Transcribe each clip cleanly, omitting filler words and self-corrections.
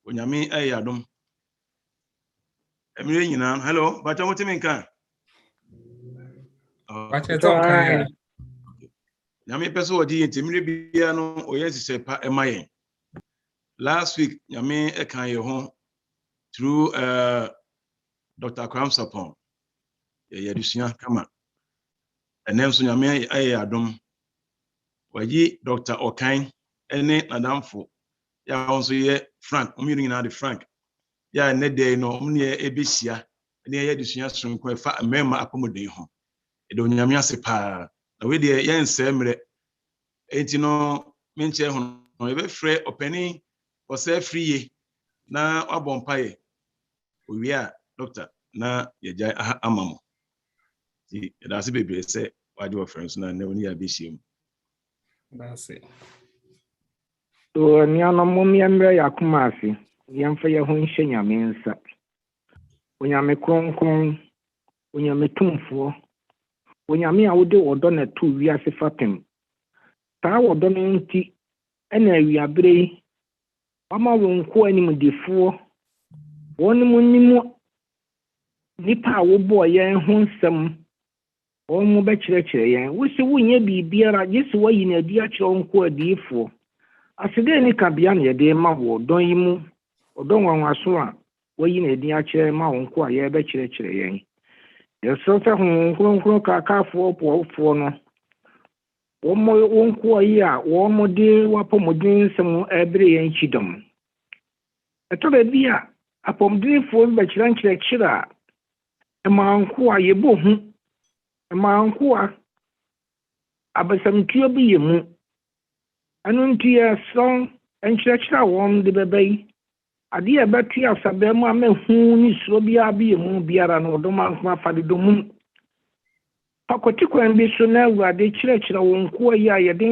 onyame ayadom emire nyina hello bacha motimi nkan bacha tonkan nyame pese odi ntimire bia no oyesise pa emayen last week nyame ekan ye ho through Dr. Kwam Sapon ye dusua kama enem so nyame ayadom wayi Dr. Okan ene nadamfo ya onso ye Frank omiru nyina de Frank ya ne dey no omne ebehia ne ye dusua sonko fa mema akomoden ho edo nyame ase pa na we de ye nse mre enti no menche ho no ebe frɛ opani ose free na abompa owie a doctor na yegya amamo ti da se bebre se wade wo friends na ne oni ya behiem that's it so niano momiamre yakuma ase yemfa ye ho nhye nyame nsa onyame kronkron onyame tumfo onyame a wode odo na tu wiase fatem taa odo no nti ena wiabre mama wonko anim defo wonum nimu nipa wo bo ye ho nsem omo be kyerɛkyerɛ yɛn wosi wonye bibiara yesu wayi na adi akyerɛ nko adifo asede ni kabia na yɛde ma wo don yi mu odon wanwaso a wayi na adi akyerɛ ma wo nko a yɛ be kyerɛkyerɛ yɛn yɛsɛ sɛ ho kronkron kakafo pɔfo no womo wonko yi a womo de wapɔmodin nsɛm ɛbere yɛn chidom ɛtɔ ba bi a apɔmodinfo be kyerɛkyerɛ a ɛmanko a yɛbɔ hu ɛmanko a abasamtuo bi yɛ mu anu nti yɛsɔn nkyerɛkyerɛ a wɔn de bɛbɛyi ade a ɛbɛto asabɛ mu a mehu ni suro biara bi yɛ mu biara no ɔdɔm anko afade dɔm pakɔti kwan bi so na awurade kyerɛkyerɛ wɔn nko yi a yɛde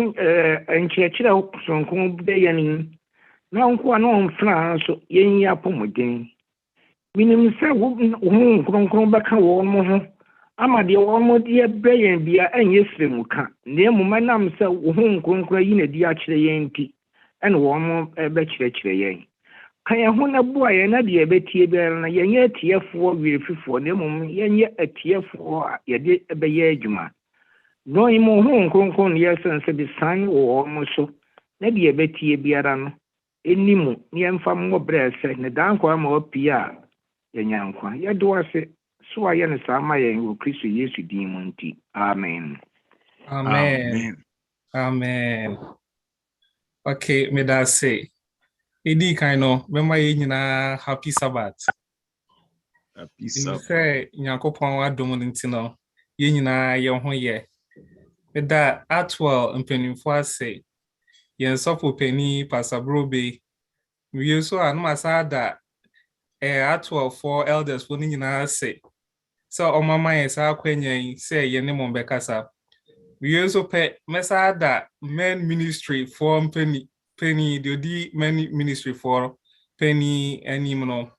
nkyerɛkyerɛ sonko bɛyɛ ni na nko a na ɔmfra nso yɛnyi apɔmuden minim sɛ wo kronkron bɛka wɔn mo ho ama de wɔn mo de bɛ yɛn bia ɛnyɛ sremu ka na mmom nam sɛ wo kronkron yi na di akyerɛ yɛn ti ɛna wɔn mo bɛkyerɛkyerɛ yɛn ka yɛn ho na boa yɛn na de yɛbɛtie biara na yɛnyɛ atiefoɔ wirefifoɔ na mmom yɛnyɛ atiefoɔ a yɛde bɛyɛ adwuma no yi mo kronkron na yɛsɛn sɛ bisan wɔ wɔn mo so na de yɛbɛtie biara no enimu na yɛmfa mmɔ brɛ sɛ ne dankwa ma opie a yɛnyankwa yɛdo ase so ayɛ ne saa ma yɛn wɔ Kristo Yesu din mu nti amen okay me da say edi kind no mema ye nyina happy sabbath say nyakopon adom nti no ye nyina ye ho ye me da atwell mpanimfo ase yen sofo pani pasabrobe we so anmasada atwell for elders for nyina ase so omama yes akwanyan say ye ne mo bekasa we also pay mesada men ministry for penny the men ministry for penny animal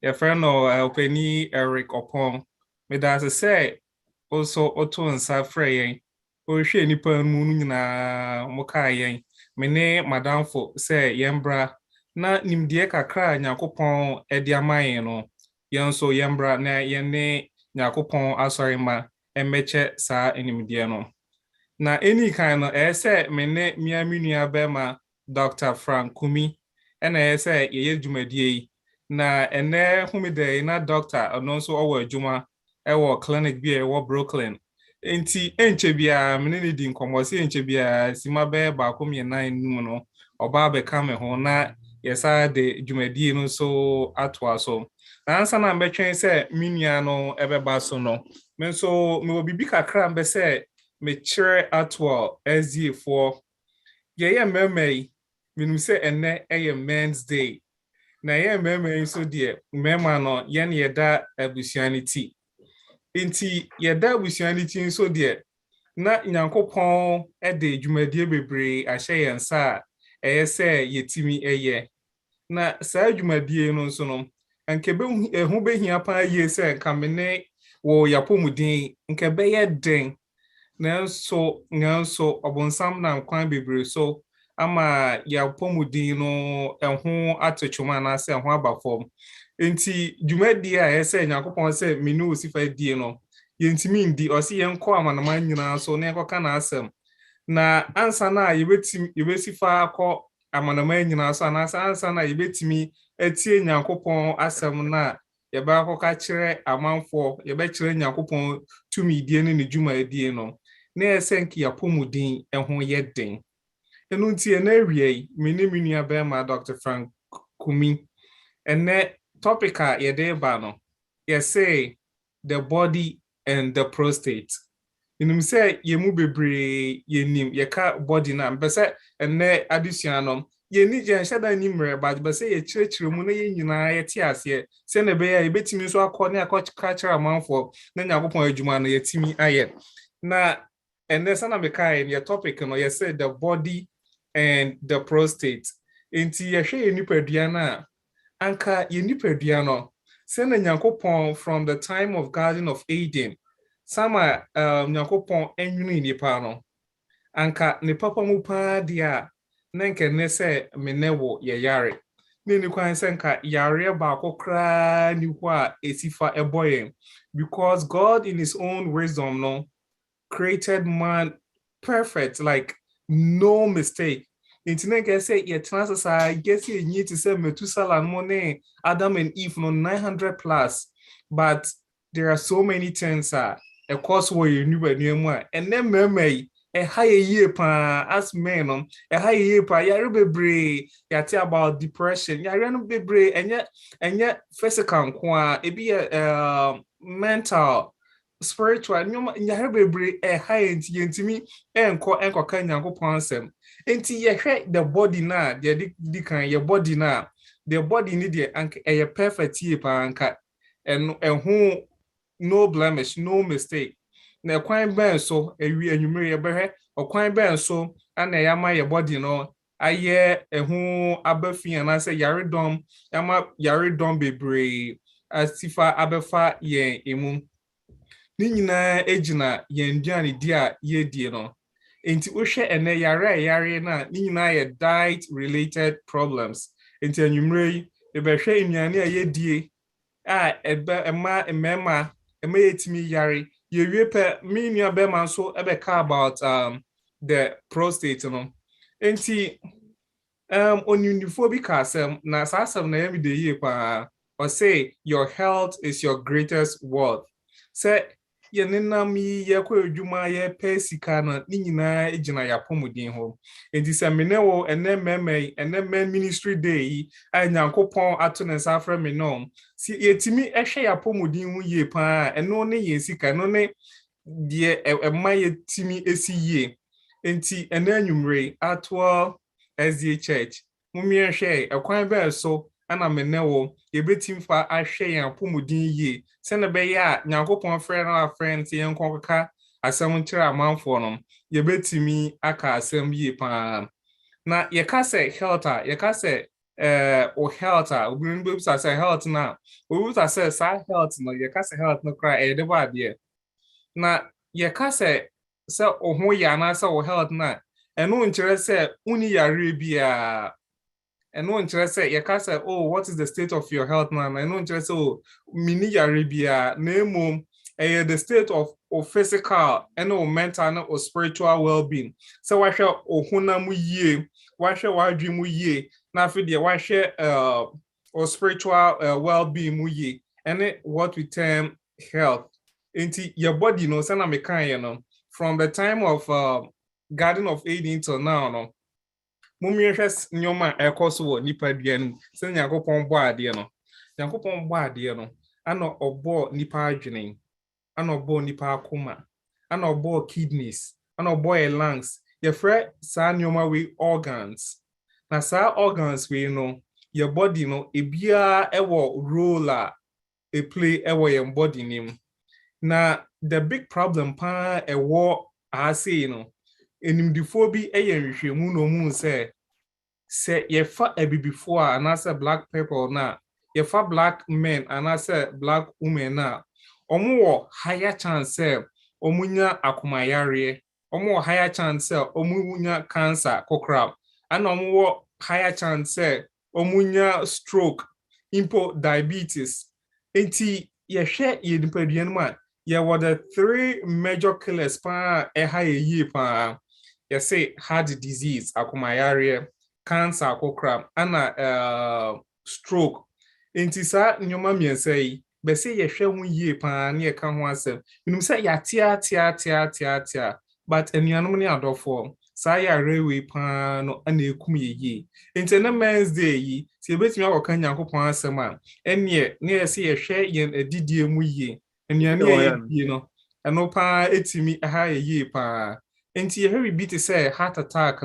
your friend or penny Eric upon me that say also oto nsa frey o hwe nipa mu nyina moka yen me ne madam for say yembra na nimdie kakra nyakopon edi amayen no yen so yembra na yen ne nyakopon asori ma emeche saa enimdie no na any kind no say me ne miaminu abema Dr. Frank Kumi ena say ye dwumadie na ene humide na doctor ono so owo adwuma ewo clinic bi ewo Brooklyn enti enche bia me ne di nkomo se enche bia sima be ba ko me 9 num no oba be ka me ho na yesa de dwumadie no so atwa so na ansa na mbetwen se minua no ebeba so no me so me obibi kakra mbe se me chere atwa SDA4 ye memei minum se enne eye men's day na ye memei so de mema no ye ne yeda abusuanity enti yeda abusuanity so de na nyankopon de dwumadie bebre ahye yensa eye se yetimi eye na saa dwumadie no so no ankebe ehu behia pa ye se nkamene wo yapomudin nkebe ye den nanso obonsam na nkwan bebre so ama ya pomudin no ɛho atotwoma na se ɛho abafom enti dwumadi a ɛsɛ Nyankopɔn sɛ menu osifa die no yentimi ndi ɔsi yenko amanama nyina so na ekoka na asɛm na ansa na yebesifa akɔ amanama nyina so na ansa na yebetimi etie Nyankopɔn asɛm na yeba akɔka kyerɛ amanfo yebɛkyerɛ Nyankopɔn tumi die ne dwumadi no na ɛsɛ nki ya pomudin ɛho yɛ den enu nti na awie mini nua bɛma Dr. Frank Kumi ene topic a yɛde ba no say the body and the prostate. Inum say yemu bebre yenim yeka body na mpese ene addition no yeni je nhada nimre but say ye kyerɛkyerɛ mu na ye nyina ye te ase se na be ya ebetimi so akɔ ne akɔ kyerɛ amanfo na Nyankopɔn adwuma no yetimi ayɛ na ene sana me kai ne topic no ye say the body and the prostate. Enti ye hwɛ nipadua na anka ye nipadua no se na Nyankopɔn from the time of Garden of Eden sama Nyankopɔn enwunu nipa no anka ne papa mu pa dia na nke ne se menewo ye yare ne ni kwan se nka yare ba akokra ni ho a esifa eboyen because God in his own wisdom no created man perfect, like no mistake. Internet can say yeah, chances I guess you need to say Methuselah money Adam and Eve no 900 plus, but there are so many things a course where you knew and then me a higher year pa as men a higher year pa ya bebre ya tell about depression ya run bebre and yet physical kwa it be a mental spiritual ya bebre a high ntimi enko ka Nyankopɔn asɛm enti ye hwɛ the body na de kan your body na the body need the anka a perfect ye pa anka and who no blemish no mistake na kwan ben so ewi anwumere ye behwe okwan ben so ana ya ma your body no aye ehu abafi ana say yaredom yama yaredom bebre asifa abefa ye emu ni nyina ejina ye nduane di a ye die no enti ohwe ene yare na ni nyina ye diet related problems enti anwumere e behwe nnuane a ye die a emma yetimi yare ye wepe me nua be man so ebeka about the prostate no enti onunifo ka asem na asem na yemi de ye pa or say your health is your greatest wealth say ye nenam ye kwa adwuma ye pesika na ni nyina ejina ya pomudin ho enti se menewo ene ministry day a Nyankopɔn ato ne safra me no si yetimi ehwe ya pomudin ho ye pa eno ne ye sika no ne de ema yetimi esi ye enti ene anwumre atwa SDA church mumie hwe ekwan ba so ana menewo yebetim fa ahwe ya pomudin ye se ne be ya Nyankopɔn frɛ na friend ye nkonkaka asɛm nkyerɛ amanfo no yebetimi aka asɛm ye pa na ye ka se health ye ka se o health obin be say health na we say health no ye ka se health no kra de ba de na ye ka se o ho ya na se o health na eno nkyerɛ se uni yare bia eno nkyerɛ se ye ka se oh what is the state of your health na eno nkyerɛ se oh mini yare bia na emom the state of physical and mental and spiritual well-being so wa hwɛ ohunam yie wa hwɛ wadwe mu yie na afi de wa hwɛ spiritual well-being mu yie and what we term health into your body no say na me kan ye no from the time of Garden of Eden till now no mumie hwɛ nyoma ekoso wo nipa dua no say Nyankopɔn bɔ ade no ana ɔbɔ nipa adwene ana ɔbɔ nipa akoma ana ɔbɔ kidneys ana ɔbɔ lungs ye frɛ saa nyoma we organs na saa organs we no your body no ebia ewo role a play ewo your body nim na the big problem pa ewo ase no enimdifo bi nhwehwemu no mu se ye fa abibifo a na se black people na ye fa black men and se black women na omo higher chance omunya akomayare omo higher chance omunya cancer kokra and more higher chance say omunya stroke, impo diabetes. Enti ye share ye nipaduan ma ye were the 3 major killers pa ye pa ye say heart disease akumayare, cancer akokra ana stroke. Enti sa nyoma miensa yi be say ye hwe hu yie pa na ye ka ho asem minum say ya tia but enuanom ne adofo sa ya railway pa no ana ekum ye enti na men's day yi se betimi akoka nyankopon asem a ene ne ye say ye hwe ye adidie mu yie enuane ye die no eno pa etimi ha ye pa enti ye hwe bi te say heart attack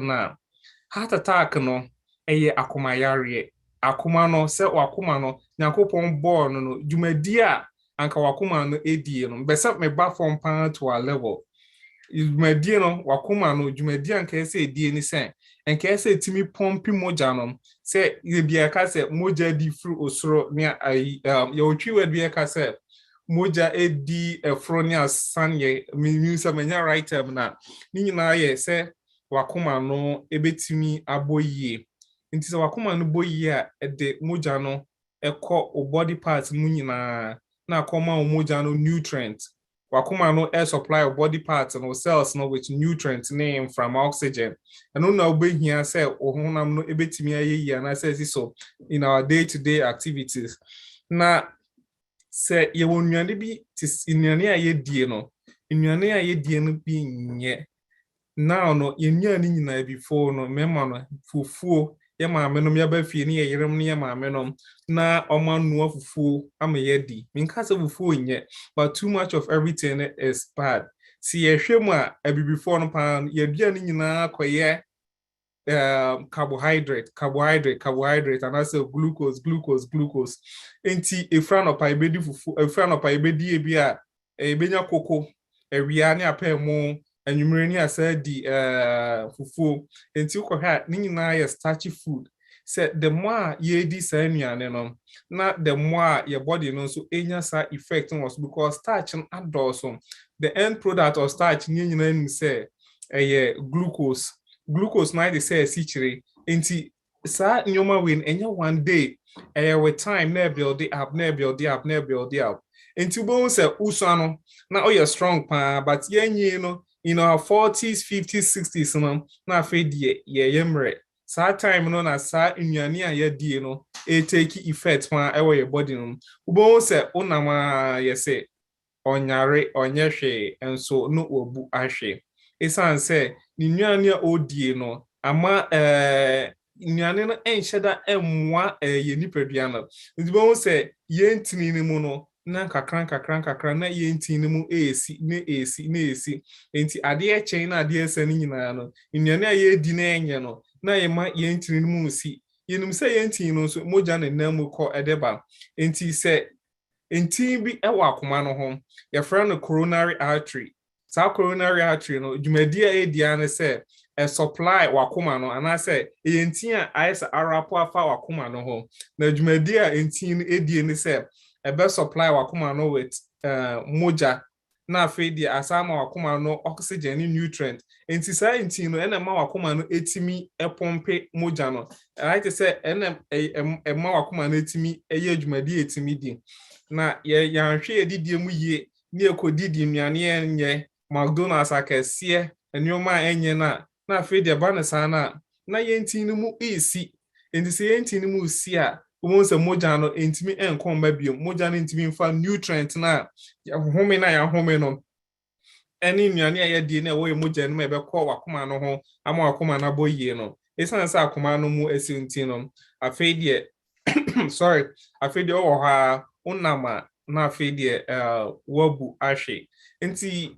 no eye akomayare akoma no se wakoma no nyankopon ball no dwumadi a anka wakoma no edie no bese me ba from pan to a level dwumadi no wakoma no dwumadi anka ese edie ni sen enka ese timi pompi moja no se ye bia ka se moja di fru osoro ne ye otwi wad bia ka se moja edi efro ne asan ye mi se menya right term na ni nyina ye se wakoma no ebetimi aboyie nti se wakoma no boyie a ede moja no ekọ o body parts mu nyina na akoma o moja no nutrient wakoma no air supply of body parts and cells no with nutrients name from oxygen and no obehia say ohunam no ebetimi ayeyi na say so in our day-to-day activities na say ye wonnuane bi nnuane a yedie no nnuane a yedie no bi nye now no yennuane nyina before no mema no fufuo ye maame no me ba fie ne ye yerem ne ye maame no na omanu afufuo ama ye di minka se fufuo nye but too much of everything is bad si ye hwemu a before no pan ye dua ne nyina koye carbohydrate and also glucose enti efra no pa ebedi fufu efra no pa ebedi ebi a ebenya koko ewia ne apemu anwumere ni asa di fufu enti ukohwa ni nyina ye starchy food say the more ye di sa nnuane no na the more your body no so enya sa effect was because starch and adults the end product of starch ni nyina ni say glucose na dey say sichire enti sa nyoma win enya one day with time na build it up enti bo say usano na oye strong pa but yenye no in our 40s 50s 60s no na afedi ye yemre sa time no na sa nnuane a ye die no take effect pa ewe your body no bo say unama ye say onyare onyehwe enso no obu ahwe esan say nnuane a odie no ama nnuane no enhyeda emwa ye nipadua no ndibo say ye ntini ni mu no na kakran na ye ntini mu esi enti ade echen na ade esa ni nyina no nnuane a ye di na enye no na ye ma ye ntini mu si yenum say ye ntini no so moja na namu ko edeba enti say enti bi ewa akoma no ho ye fra no coronary artery sa coronary artery no dwumadi a edia ne say a supply wakoma no ana say enti a aisa arapo afa wakoma no ho na dwumadi a enti no edie ne say a best supply wakoma no with moja na afedi asama wakoma no oxygen ni nutrient enti sa enti no ena ma wakoma no etimi epompe moja no right say ena ma wakoma no etimi eye dwumadi etimi di na ye yanhwe edidie mu yie ne ekodidi nnuane enye McDonald's akese enyoma enye na afedi ba ne sana na ye enti no mu esi enti se ye enti no mu si a umonse moja no entimi enkomba biom moja no entimi mfa nutrient na home na ya home no eni nnuane a ye die na wo ye moja no ebekọ wakoma no ho ama wakoma na boyie no esan sa akoma no mu esinti no afedi sorry afedi o ha unama na afedi wabu ahwe enti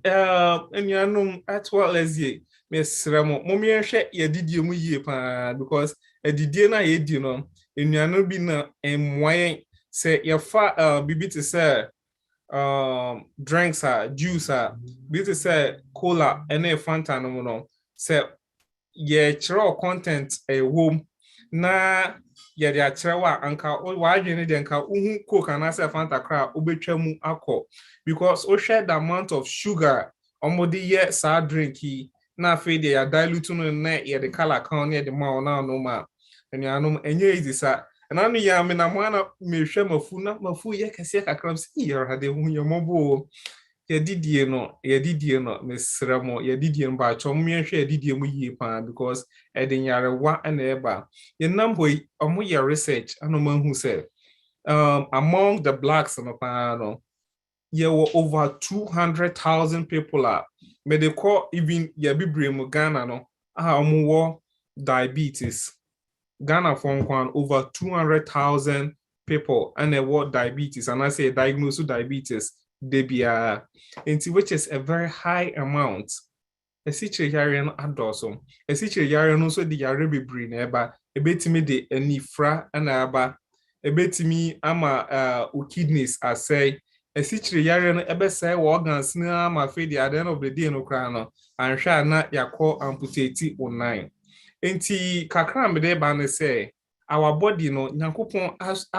enuanum atwal ezie mesremo momiehwe ye didie mu yie pa because edidie na ye di no enuanu bi na emwaye se ye fa bibi te se drinks juice bi te se cola ene fanta no no se ye chiro content wom na ye dia chirewa anka wa adwene de anka uhu coke na se fanta kra obetwa mu akọ because o share the amount of sugar omodi ye sa drinki na fe de ya dilute no na ye de color kan na de ma na no ma anuanom enye easy sa na no ya me na mo na me hwe mafu ye kese kakram si ye hade hu ye mobo ye didie no mesra mo ye didie no ba chom me hwe ye didie mu yie pa because e de nyare wa na eba ye nambo omo ye research anoma hu se among the blacks no pa no there were over 200,000 people but they call even Yabibremu Ghana no more diabetes. Ghana from over 200,000 people and they were diabetes, and I say diagnosed with diabetes, they be which is a very high amount. A situation adoso. A situation also the Arabic brain eba a bit me de nifra and aba a bit me ama kidneys I say. A situation ebe say organs na ma fe at the end of the day no crano and sha na yakọ amputate online. Enti kakra me de ba ne say our body no nyankopon has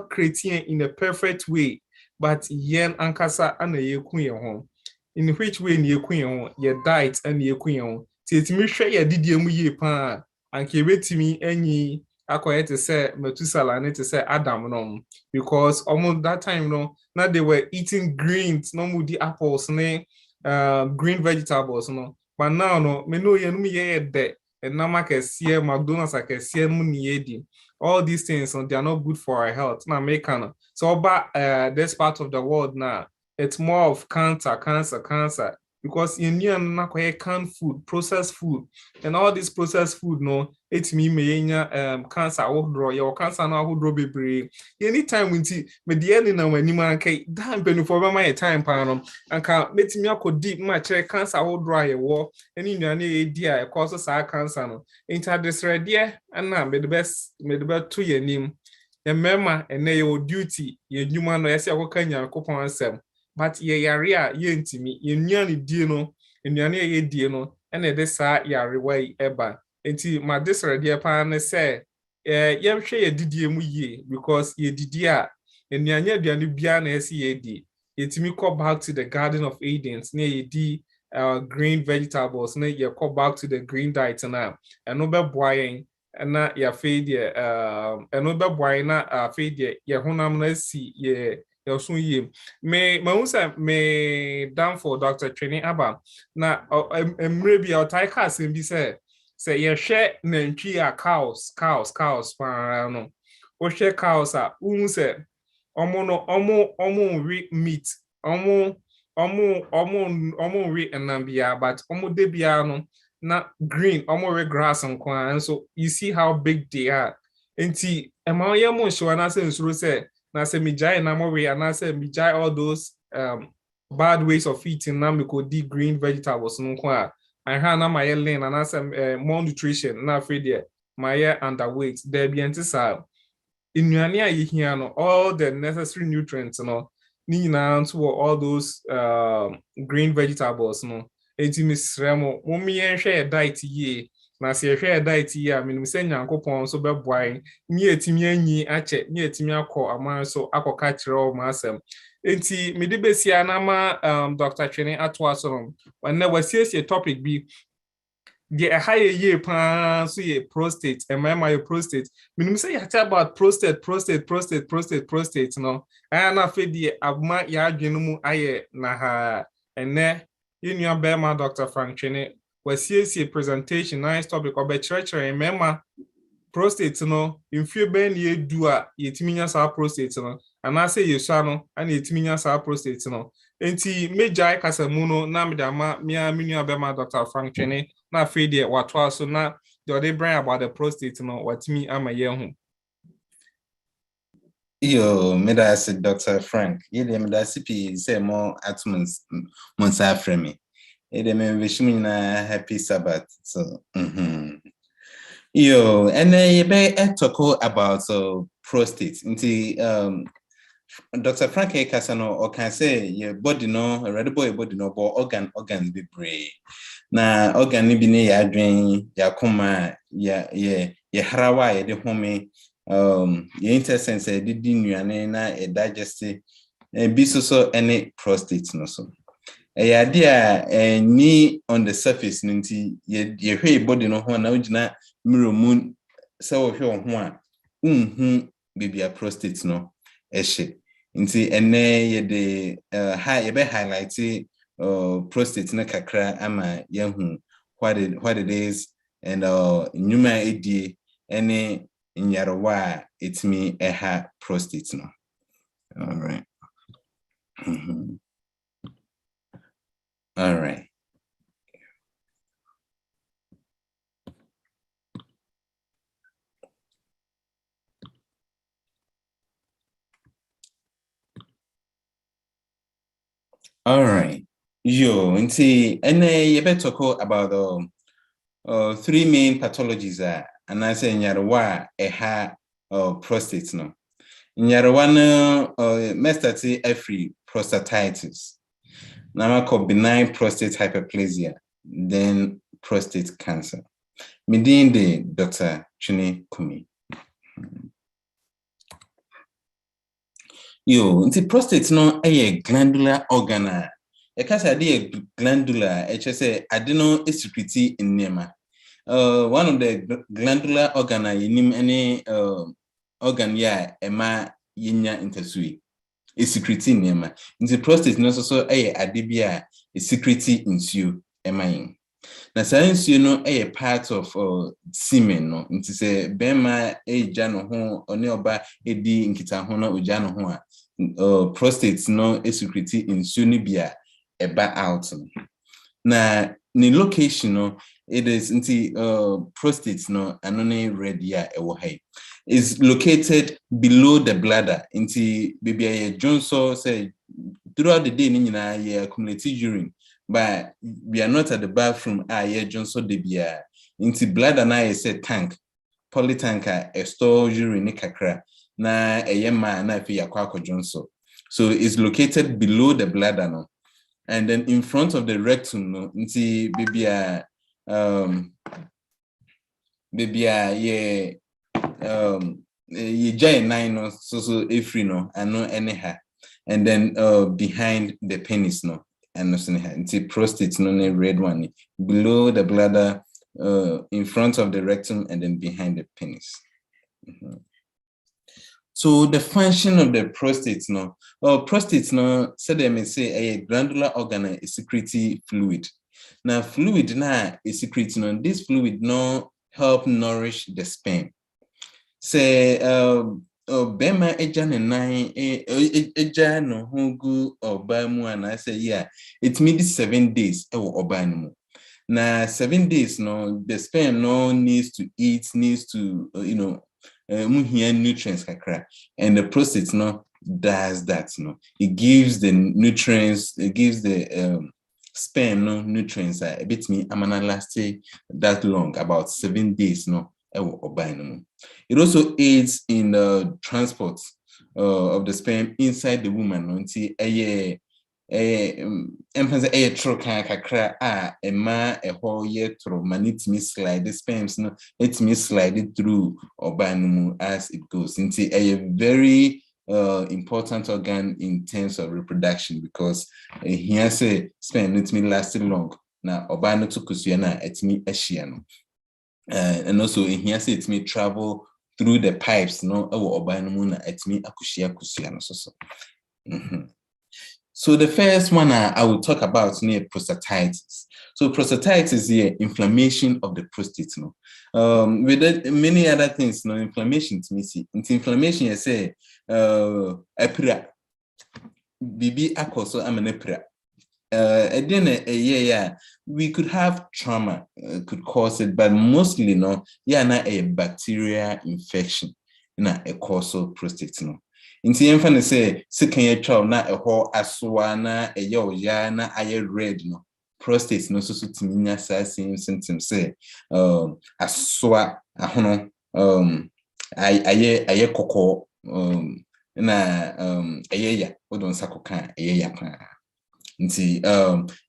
creating in a perfect way, but yen ankasa ana yeku ye ho. In which way ni yeku ye ho, ye diet and yeku ye ho. Ti etimi hwe ye didie mu ye pa anke betimi anyi akoye te say Metusala ne te say Adam no, because almost that time no now they were eating greens no mu di apples ne green vegetables no, but now no me no ye no ye de and nama kesiye McDonald's kesiye mu ni edi. All these things they are not good for our health na make so but this part of the world now it's more of cancer because in here na canned food, processed food, and all this processed food no it me cancer draw your cancer na draw bebre anytime we see me the end na wani man kai dan benu for my time pan and can metimi akọ deep ma chere cancer draw ye wo any nuane e dia e cause sa cancer no interdisredia and na me the best to ye nim e mema ene your duty ye nyuma no yesi akoka nyankopon asem. But ye yare ye ntimi ye nuane die no nuane ye die no ene de sa yare wai eba enti ma disredia pa ne say ye hwe ye didie mu ye because ye didie a nuane aduane bia na ese ye di yetimi call back to the Garden of Eden na ye di green vegetables na ye call back to the green diet na eno be boyen na ya fe die eno be boyen na fe die ye honam na si ye me down for Dr. Training Aba na maybe I'll take us and be say you share nantwi cows pa no o share cows say omo we meat omo we enambia but omo de bia no na green omo we grass and so you see how big they are enti ema ye mo show na say nsuro say na say mijai na mo we and I say mijai all those bad ways of eating na me could di green vegetables no kwa and ha na my lean and I say more nutrition na afraid there my underweight there be antisa inuane a yehia no all the necessary nutrients no ni na to all those green vegetables no enti misremo mo mi enhwe diet ye na se hwe diet ye a menim se nyankopon so beboai ni etimi anyi ache ni etimi akọ aman so akọka kire o ma asem enti me de besia na ma Dr. Training atwa so no wanna wasiesie topic bi the higher ye pan so ye prostate and my prostate menim say ya talk about prostate no and I feel the abma ya adwenu mu aye na ha ene you be my Dr. Frank Training wasiesie presentation nice topic obe church remember prostate no infie ben ye du a yetimi nya sa prostate no and I say yesua no and yetimi nya sa prostate no enti mejai kasamu no na me da ma mia menu be ma Dr. Frank Training na fede watwa so na the brain about the prostate no watimi ama ye hu yo me da say Dr. Frank ye dem da CP say more atoms monsa frame e dem wish me na happy Sabbath so yo and ye be talk about prostate nti Dr. Frank Kasano or can say your body no already boy body no but organs be brave na organ ni bi ne ya adwen ya koma ya harawa ya de home ya intestines di nnuane na digest bi so any prostate no so idea ni on the surface nti ye hwe body no ho na ugina mirror moon so hwe ho a baby prostate no ehye nti ene ye de ye be highlight prostate na kakra ama yahu what it is and nyuma edie ene nyarowa etimi eha prostate no. All right. All right. All right. Yo, nti ene you better talk about three main pathologies and I say nyarewa eha prostate no. Nyarewa no mestati every prostatitis. Now called benign prostate hyperplasia, then prostate cancer. Midin de Dr. Chune Kumi. Yo, nti prostate no a glandular organ. E kasa de glandular, say adeno secrete in nema. One of the glandular organ in any organ ya ema yinya intersui. A secrete nema. Nti prostate no so adibia a secrete ensue emain. Na science you know a part of semen no. Nti say bema eja no ho one oba edi nkita ho na oja no ho a prostate no a secrete ensue ni bia eba out. Na ni location no it is nti prostate no anone red ya ewo hai is located below the bladder. Nti baby a Johnson say throughout the day ni nyina ye accumulate urine, but we are not at the bathroom ye Johnson de bia. Nti bladder na ye say tank polytanker a store urine ni kakra na yema na fi yakwa Johnson. So it's located below the bladder no. And then in front of the rectum no. Nti ye giant nine no so free no and no anyhow. And then behind the penis no and no until prostate no red one below the bladder, in front of the rectum and then behind the penis. So the function of the prostate no prostate no said they may say a glandular organ is secrete fluid. Now fluid na is secrete no, this fluid no help nourish the sperm. Say bema eja ne nan eja no hugu oba mu and I say yeah it means 7 days ewo oba mu. Na 7 days no the sperm no needs to eat, needs to nutrients kakra, and the prostate no does that no. It gives the nutrients, it gives the sperm no nutrients a bit me amana last that long, about 7 days no. It also aids in the transport of the sperm inside the woman no. Until a troll kakra a ma a whole year through manit me slide the sperms no it me slide it through obanumu as it goes into a very important organ in terms of reproduction, because here say sperm it me lasting long na obanu to kusiana it me ashiano. And also here say it may travel through the pipes no obanumu na it me akushia kusiano so. So the first one I will talk about near prostatitis. So prostatitis is the inflammation of the prostate. No, with many other things. No inflammation to me see. Into inflammation, I say epira. Bibi akoso I'm an epira. Then we could have trauma could cause it, but mostly no. Yeah, na a bacterial infection. Na a causal prostate. No. Inti yemfa say second year child na eho aswa na eyo ya na aye red no prostate no so timinya same symptoms say aswa ahono aye koko na aye ya odon sakoka aye ya pa nti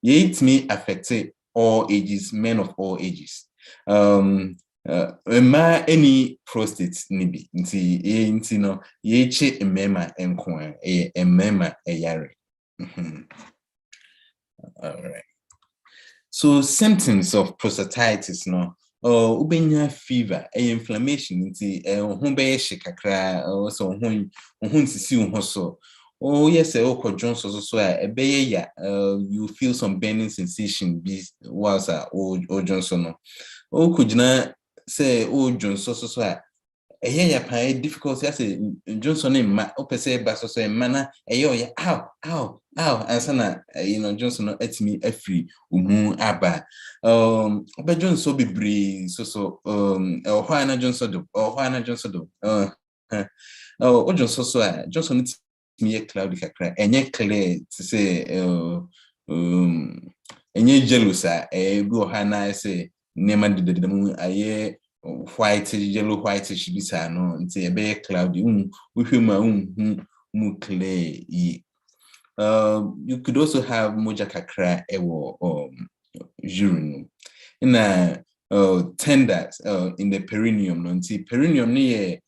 ye it may affect all ages, men of all ages. Ma any prostate nibi nti no yeche emema enko emema eyare. All right. So symptoms of prostatitis, no, ubenya fever, inflammation, inti humbe shikakra, so hun so. Oh yes, Johnson so ya you feel some burning sensation was or Johnson. Oh kujina say Johnson so ya difficult as Johnson in ma opese baso so mana ya ow ansana Johnson at me free aba but Johnson be bree so Hwana Johnson do Johnson so Johnson me cloudy kakra enye clear to say enye jealous bi Hwana say nema de mu aye white yellow whitish bisa no nti e be cloudy mu clear you could also have moja kakra ewo urine in a tenders in the perineum no nti perineum near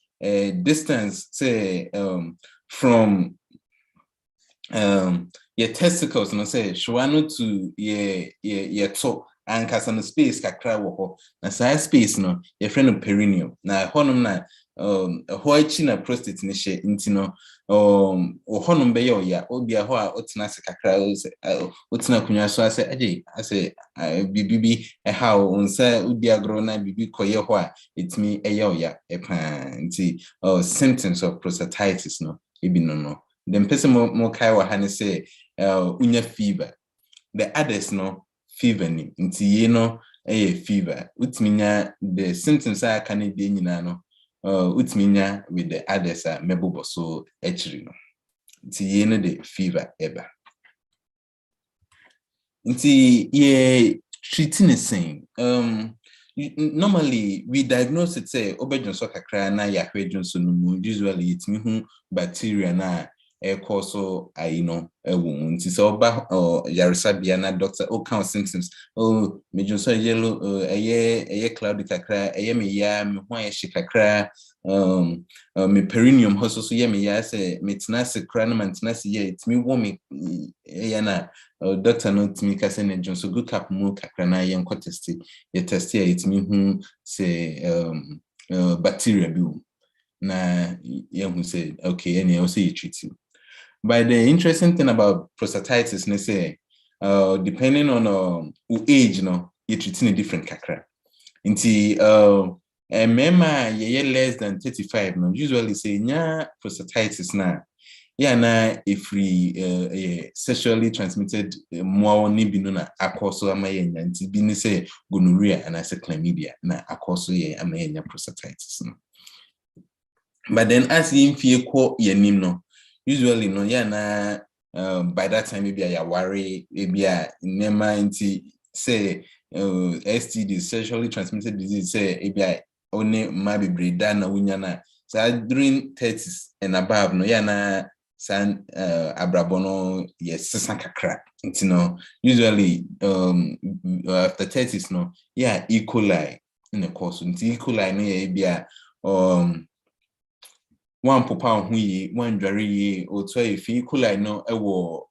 distance say from your testicles no say shwano to your top and kasa no space kakra wo ho na sa space no your friend perineum na honum na ho achi na prostate ni she nti no honum be ya obi ho a otina se kakra otina kunwa so ase bibi how unsa udi agro na bibi koye ho a itimi ya epa nti symptoms of prostatitis no ebi no then person more kai wa hane say unya fever the others no fever ni nti fever utminya the symptoms are can be nyina no utminya with the others are mebobo so actually no nti the fever eba nti treating the same normally we diagnose it say obejonso kakra na yahwejonso no usually it mean bacteria na also nti so oba yarisa bia na doctor count symptoms mejonso yellow cloudy kakra me ya me ho kakra me perineum hoso so me ya say metinase kra na mantinase ya it me wo me na doctor no timi ka say Johnson good cap mu kakra na yen ko test ya it me say bacteria bi na who say okay and also you treat you. But the interesting thing about prostatitis, they say, depending on age, you treat in a different kakra. Inti mema ye less than 35, usually say nya prostatitis na. Yeah, na if we sexually transmitted more nibino na akoso amayenya nti bini say gonorrhea and I say chlamydia na akoso ye amayenya prostatitis. But then as in fie ko yenim no usually no na by that time maybe I worry maybe nema nti say STD sexually transmitted disease say maybe only maybe breda na unya na so during 30s and above no na san abrabono yes kakra nti no usually after 30s no E. coli in the course nti E. coli no one papa hu yi one dware yi o to efi coli no ewo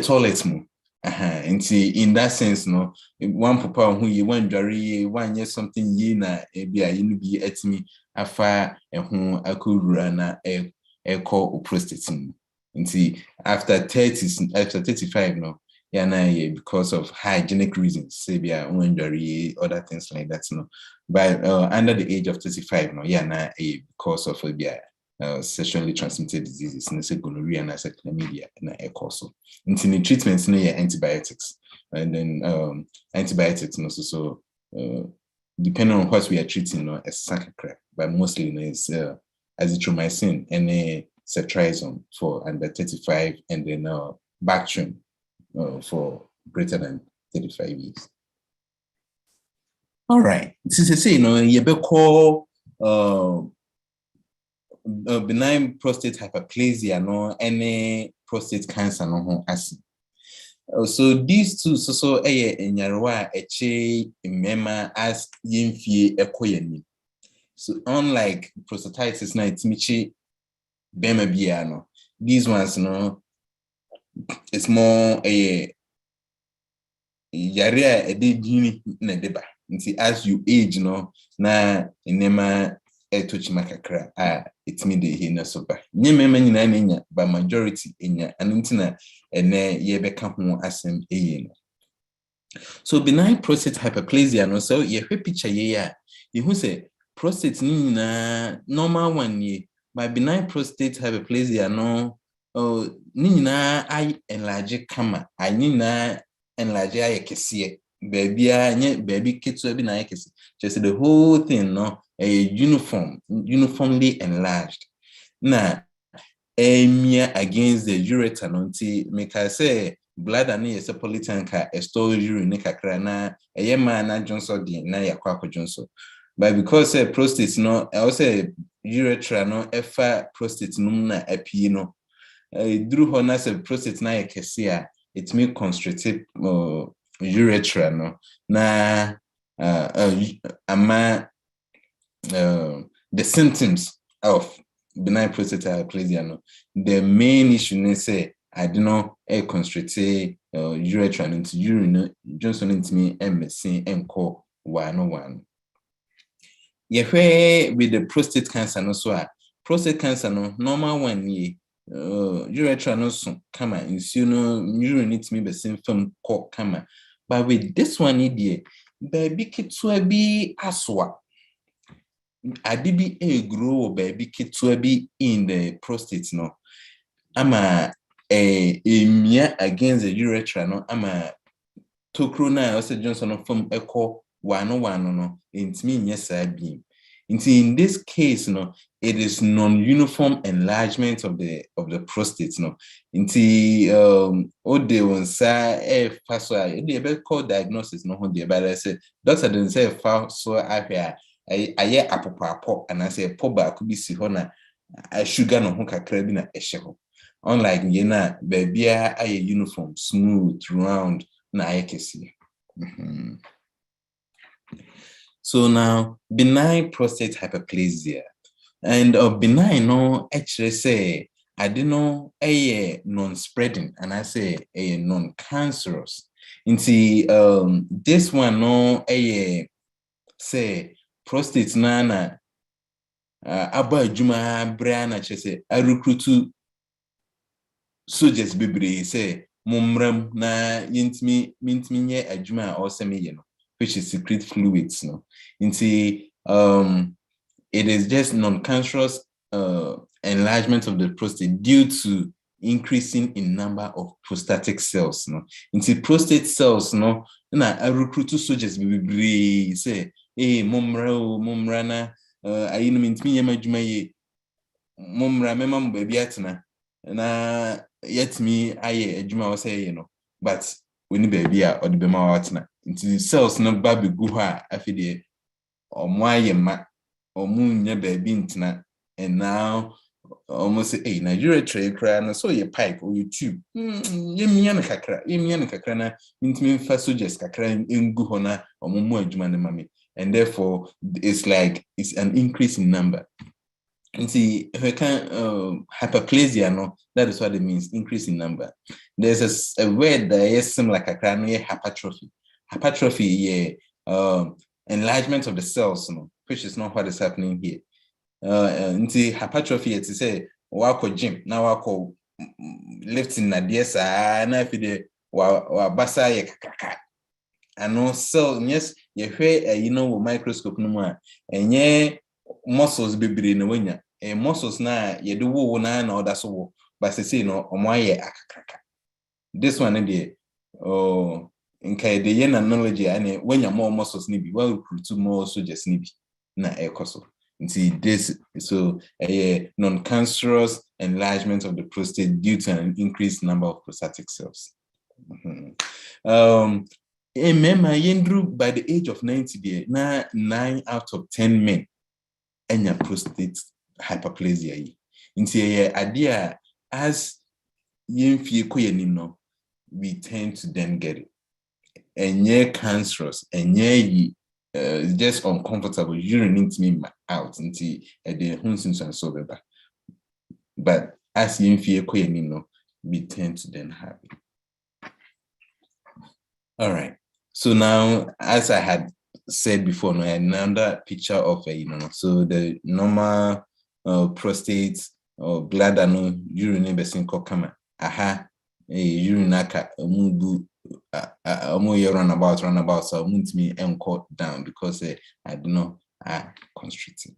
toilet mu nti in that sense no one papa hu yi one dware yi one yes something yi na bia yi no bi atimi afa ehu akurura na eko prostate mu nti after 30s after 35 no because of hygienic reasons say bia one dware yi other things like that no. But under the age of 35, because of sexually transmitted diseases, gonorrhea and chlamydia, and also. In the treatments, antibiotics, and then antibiotics, so depending on what we are treating, as sacrocrack, but mostly is azithromycin and cetrizone for under 35, and then Bactrim for greater than 35 years. All right. Since I say, you be call benign prostate hyperplasia, no any prostate cancer, no as. So these two, so in Yarwa, mema as yinfie ekoyeni. So unlike prostatitis, na itimichi bema biano. These ones, it's more a yare a day gini na deba. As you age, no, na inema etochima kakra it's me de hina sopa. Nye mema nyina nenya, but majority enya anuntina ene yebeka ho asem eye no. So benign prostate hyperplasia no so ye hwe picture ye ya. You who say prostate ni na normal one ye, but benign prostate hyperplasia no ni na I enlarge kama, I ni na enlarge ay kesiye. Baby kids be na kesi. Just the whole thing no uniformly enlarged. Na emia against the ureter no nti make I say blood and is a polytanka a store urine kakra na eyema na jonso di na yakwa jonso. But because prostate no also urethra no efa prostate num na apie no through ho say prostate na yakese a it may constrictive urethra no na the symptoms of benign prostate hyperplasia no the main issue is say I don't know a constricted urethra into urine Johnson into me MSC and call 101. Yeah, with the prostate cancer no so prostate cancer no normal one ye urethra no so come in no urine into me the same film call come. But with this one idea baby kitwa be aswa adibi a grow baby kitwa be in the prostate no ama mia against the urethra no ama tokro na also Johnson from echo 101 no intimi nyesa beam. In this case no it is non-uniform enlargement of the prostate no ode won sa faso e be call diagnosis no ho de but say doctor didn't say fa so ahwe aye apopapo and I say po ba ku bi si ho na sugar no ho kakra bi na ehye ho. Unlike yena babia aye uniform smooth round na ayekesi. So now benign prostate hyperplasia and benign no actually say I don't know a non-spreading and I say a non-cancerous. This one no a say prostate nana aba juma brana chese a recruit soldiers bebre say mumram na yintmi nye adwuma or semi which is secrete fluids no it is just non-cancerous enlargement of the prostate due to increasing in number of prostatic cells no prostate cells no na a recruit soldiers bebre say mumra na ayinu mintmi nye adwuma ye mumra mema mbabi atena na yet me aye adwuma wo say but we ni baby a odi be ma watna cells no ba be gu ha afide omo aye ma omu nya baby ntina and now almost say na urethra kra na so ye pipe or you tube yemia na kakra na intimi fa soldiers kakra ngu ho na omo mu adwuma ne mame and therefore it's like it's an increase in number. If we can hyperplasia, no, that is what it means, increase in number. There's a word that is similar like a cranial hypertrophy. Hypertrophy, enlargement of the cells, no, which is not what is happening here. Hypertrophy, it's to say, wako gym, now wako lifting na diesa, na fide wa basa ye kakaka. And no cell, yes, you microscope no more, and yeah. Muscles bebre na wanya muscles na ye do wo na oda so wo but say no omoye akakraka this one dey nkai dey na knowledge and wanya more muscles ni bi well recruit more soldiers ni bi na ekoso this so non-cancerous enlargement of the prostate due to an increased number of prostatic cells. Remember yendru by the age of 90 there na 9 out of 10 men enya prostate hyperplasia yi idea as yemfie koyanim no we tend to then get it enye cancerous enye just uncomfortable urine into me out the hunsin and so beba but as yemfie koyanim no we tend to then have it. All right. So now, as I had said before, another picture of so the normal prostate or bladder no urine besin kokama. Aha, urinaka mubu runabout so won't me encore down because I do not constricted.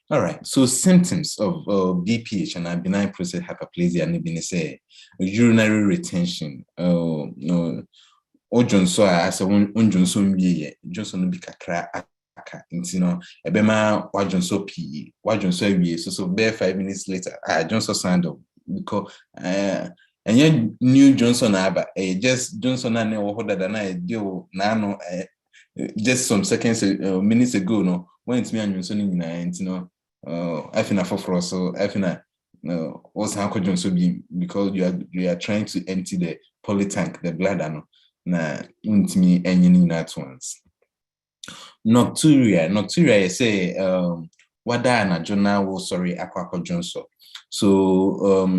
All right, so symptoms of BPH and benign prostate hyperplasia and say urinary retention. No, ojonso as a ojonso mbiye Johnson bi kakra aka ntino ebema wajonso pi wajonso awie so bare 5 minutes later Johnson signed up because and new Johnson aba just Johnson na ne wo hoda na deal na no just some seconds minutes ago no when it's me and Johnson nyina ntino I feel for so I feel what's how Johnson be because you are trying to empty the poly tank the bladder no na untimi enyini at once. Nocturia say wada na jona wo sorry akwako Johnson. So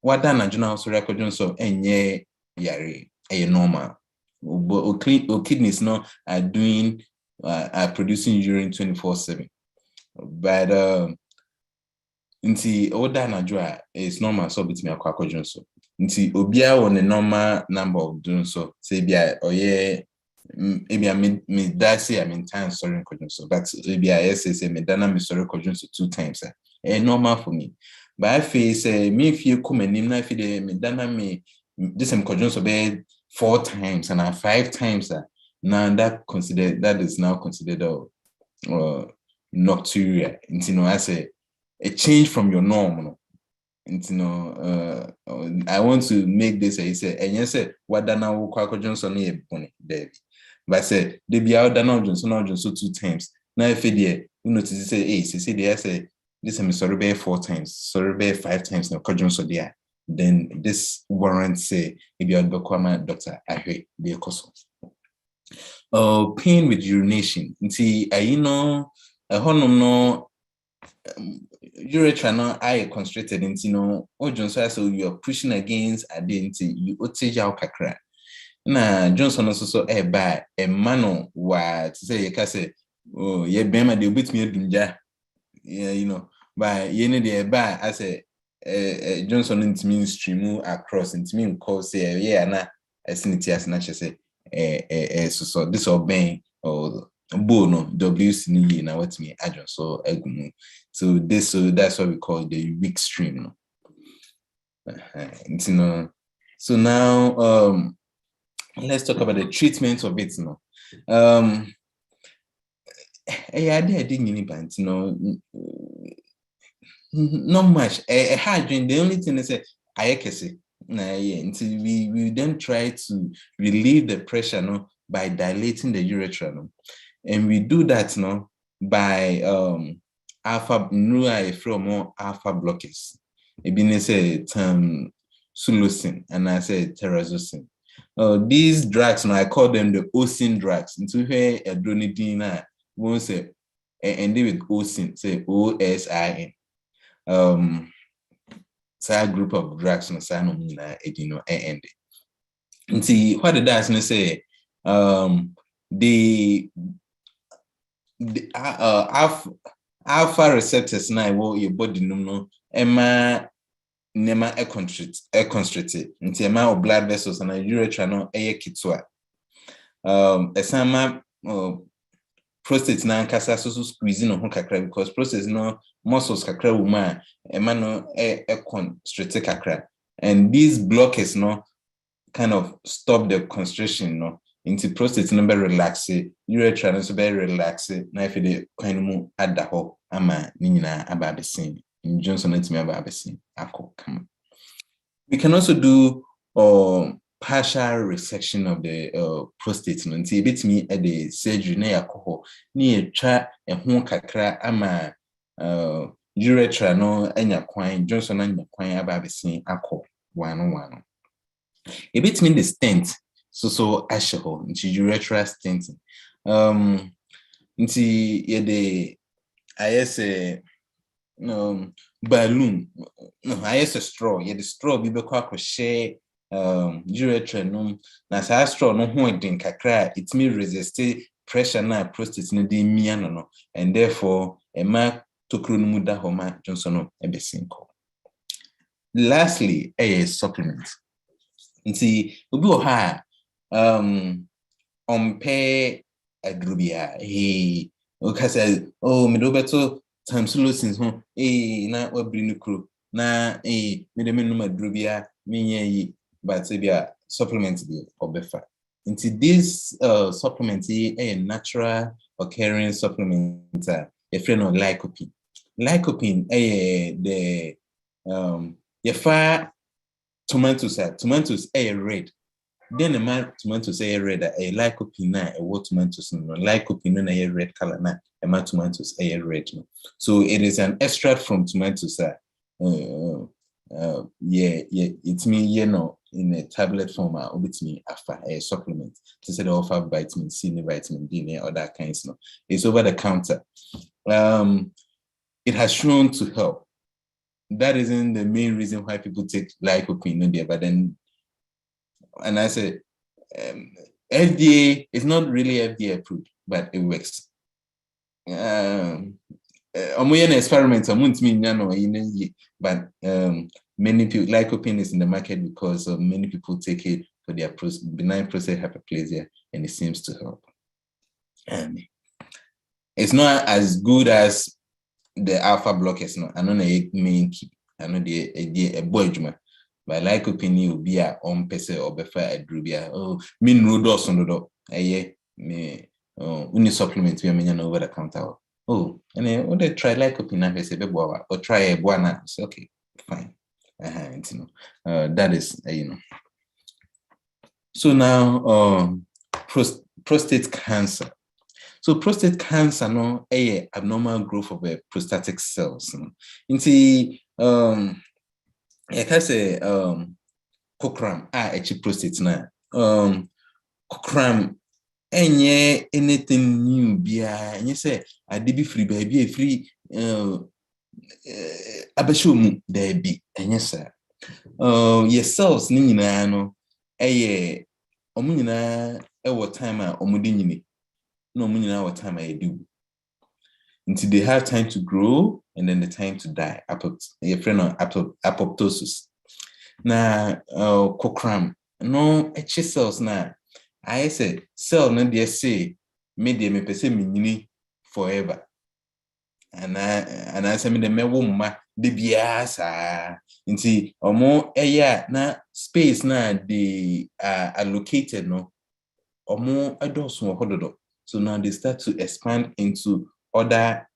wada na jona wo sorry akwako Johnson enye yare normal. O kidneys no are doing are producing urine 24/7. But nti oda na jwa is normal so bitimi akwako Johnson. Nti obia on a normal number of doing so say bia oye ebia me that say I mean time sorry so but ebia yes say me dana me sorry so 2 times normal for me but I feel say me if you come and na feel me dana me this am so be 4 times and 5 times now that is now considered nocturia. Nti I say a change from your norm. And I want to make this. He said, and you said, what dana Kwako Johnson here, Bonnie, David. But I said, they be out dana Johnson 2 times. Now, if you notice, say, hey, say, they say, this is sorry, bear 4 times, sorry, bear 5 times, now, Johnson there. Then this warrants say, if you are doctor, I heard the cause. Pain with urination. See, a honor no. Urethra no I constricted into Johnson so you are pushing against identity you otage out kakra na Johnson also by a man wa to say you say oh ye bema de bit me dunja by ye ne de by as a Johnson into me stream across into me call say yeah na asinity as na say so this or bang or bono WC ni na what me adjust so egumu so that's what we call the weak stream so now let's talk about the treatment of it I didn't not much the only thing is until we then try to relieve the pressure by dilating the urethra and we do that by alpha blockers. It say sulocin and I say terazosin. These drugs I call them the osin drugs. Into here adronidine won't say and they with osin say OSIN. So group of drugs no sanomina and see what it does say the alpha receptors now your body no nema constricted nti ema o blood vessels and urethra no kitwa esama prostate na nkasa so squeezing no kakra because prostate no muscles kakra wuma ema no constricted kakra and these blockers no kind of stop the constriction into prostate number relax urethra no so be relax na if the kind mu adaho ama ni nyina ababesin in Johnson etimi ababesin akokam. We can also do partial resection of the prostate until betimi at the surgery na yakoho ni etwa ehun kakra ama urethra no anya kwan Johnson anya kwan ababesin akọ wano betimi the stent so asho into urethral stenting into ye the I say balloon. No, I use a straw. Yeah, the straw be quite share urethra no. Na sa straw no ho den kakra. It may resist pressure na prostate no de mia no, and therefore ema tokro no muda homa Johnson no ebesinko. Lastly, a supplement. Nti obi o ha ompe adrubia he okasa me do beto tamsulosin ho na wabri no kro na me de menum adrubia menye yi but bia supplement bi obefa. Nti this supplement a natural occurring supplement a friend of lycopene. Lycopene the yefa tomatoes red. Then the man tomatoes red a lycopene what tomatoes no lycopene na red color na a man tomatoes red no. So it is an extract from tomatoes it's me in a tablet form with me after a supplement to say they offer vitamin C, vitamin D, or that kinds no. It's over the counter. It has shown to help. That isn't the main reason why people take lycopene there, but then, and I said, FDA is not really FDA approved, but it works. Experiments, but many people, lycopene is in the market because many people take it for their benign prostate hyperplasia, and it seems to help. And it's not as good as the alpha blockers. No, I know the main key. I know the boy but lycopene will be a person or befer a drubia. Oh, mean rudos on the door. Me only supplement we are over the counter. Oh, and then when they try lycopene, they say or try a guana. So okay, fine. That is So now prostate cancer. So prostate cancer no a abnormal growth of prostatic cells. Inti I can say cocram prostate na cocram enye anything new bia enye say ade bi free baby e free abashomu there be enye say your cells ni nyina no omu nyina what time a omudi nyini no omu nyina what time I do until they have time to grow and then the time to die. Apoptosis. Na cocram no cells na I say cell no they say me pese me forever. And I say me the me woma de biasa until omo na space na they are allocated no omo adoso hododo. So now they start to expand into other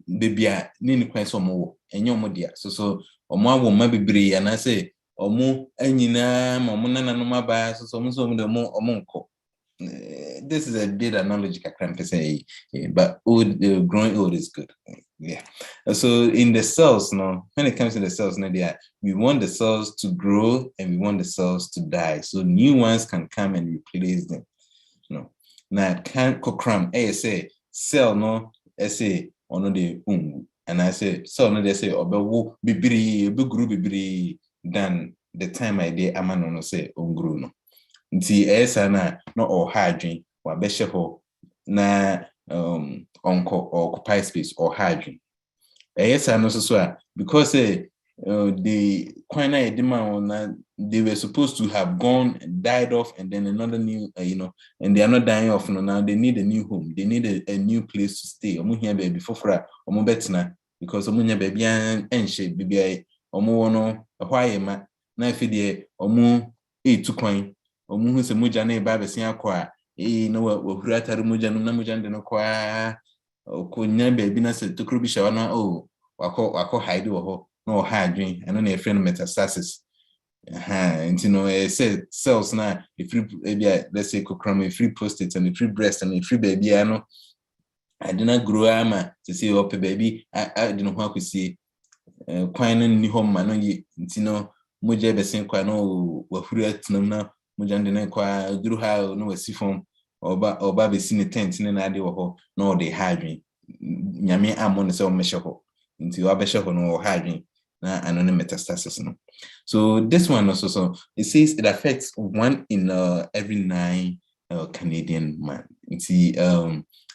baby nini kwan so mo enye omo dia so omo awo ma bebre ya na say omo anyina ma omo nana no maba so omo nko. This is a data knowledge I can't say, but growing old is good. Yeah. So in the cells now, when it comes to the cells now, we want the cells to grow and we want the cells to die. So new ones can come and replace them. No. Now can cocram say cell no say ono de and I say cell no they say obewo bibiri than the time I did amano no say ongru no. Nti esa na or hydrogen wa beshe ho na occupy space or hydrogen. Esa no so because the quina edema they were supposed to have gone and died off and then another new and they are not dying off now they need a new home, they need a new place to stay. Omo here baby for omo betina because omo nya baby enhye baby omo wono why ma na fe de omo etu kwan omu se moja na eba besia akwa no wahuru atare moja no na moja de no kwa okonya baby na se tokro bi shawa na wako hide wo ho no hydrogen and na friend metastasis say cells na if let's say cocram free prostate and free breast and free baby no I did not grow ama to say up baby I didn't want to see kwan ni home ma no yi ntino moja besia kwa no wahuru atinam na mujande na kwa duru ha no wasifom oba be sine tent ne na ade wo ho no de hydrogen nyame amon se o mesheho nti wa besheho no hardwin na anone metastasis no. So this one also, so it says it affects 1 in every 9 Canadian man. Nti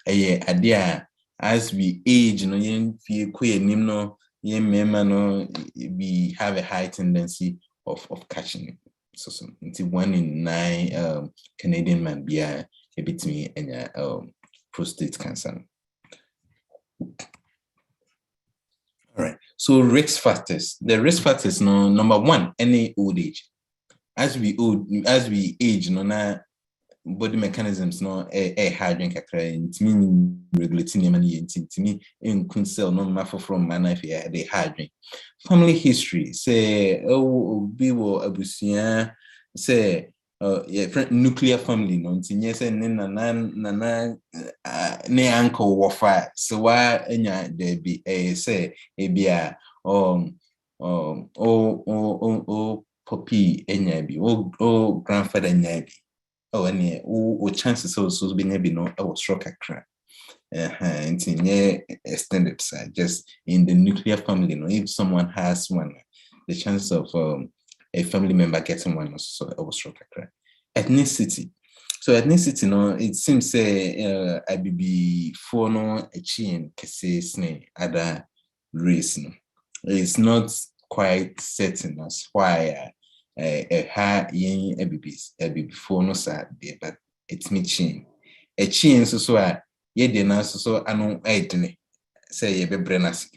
idea as we age no yen fie kwe nim no yen mema no we have a high tendency of catching it. So nti 1 in 9 Canadian man be a bit me enya prostate cancer. All right. So risk factors. The risk factors, no, number 1, any old age. As we age, no, na body mechanisms, no, hydrogen kakra. It mean regulating money. It mean in cell no matter from man if the hydrogen. Family history. Say be wo abusia. Say nuclear family. No, it's say nana ne uncle wafa. So why enya there be say ebia poppy enya bi grandfather enya bi any chances also be maybe no stroke akra extended side just in the nuclear family. No, if someone has one, the chance of a family member getting one also stroke akra. Ethnicity. So ethnicity, no, it seems say IBB for no a chin kese snake other race. No, it's not quite certain as why a high yen IBB for no sad there, but it's me chin. A chin so ye dena so anu aidne say ye be brenas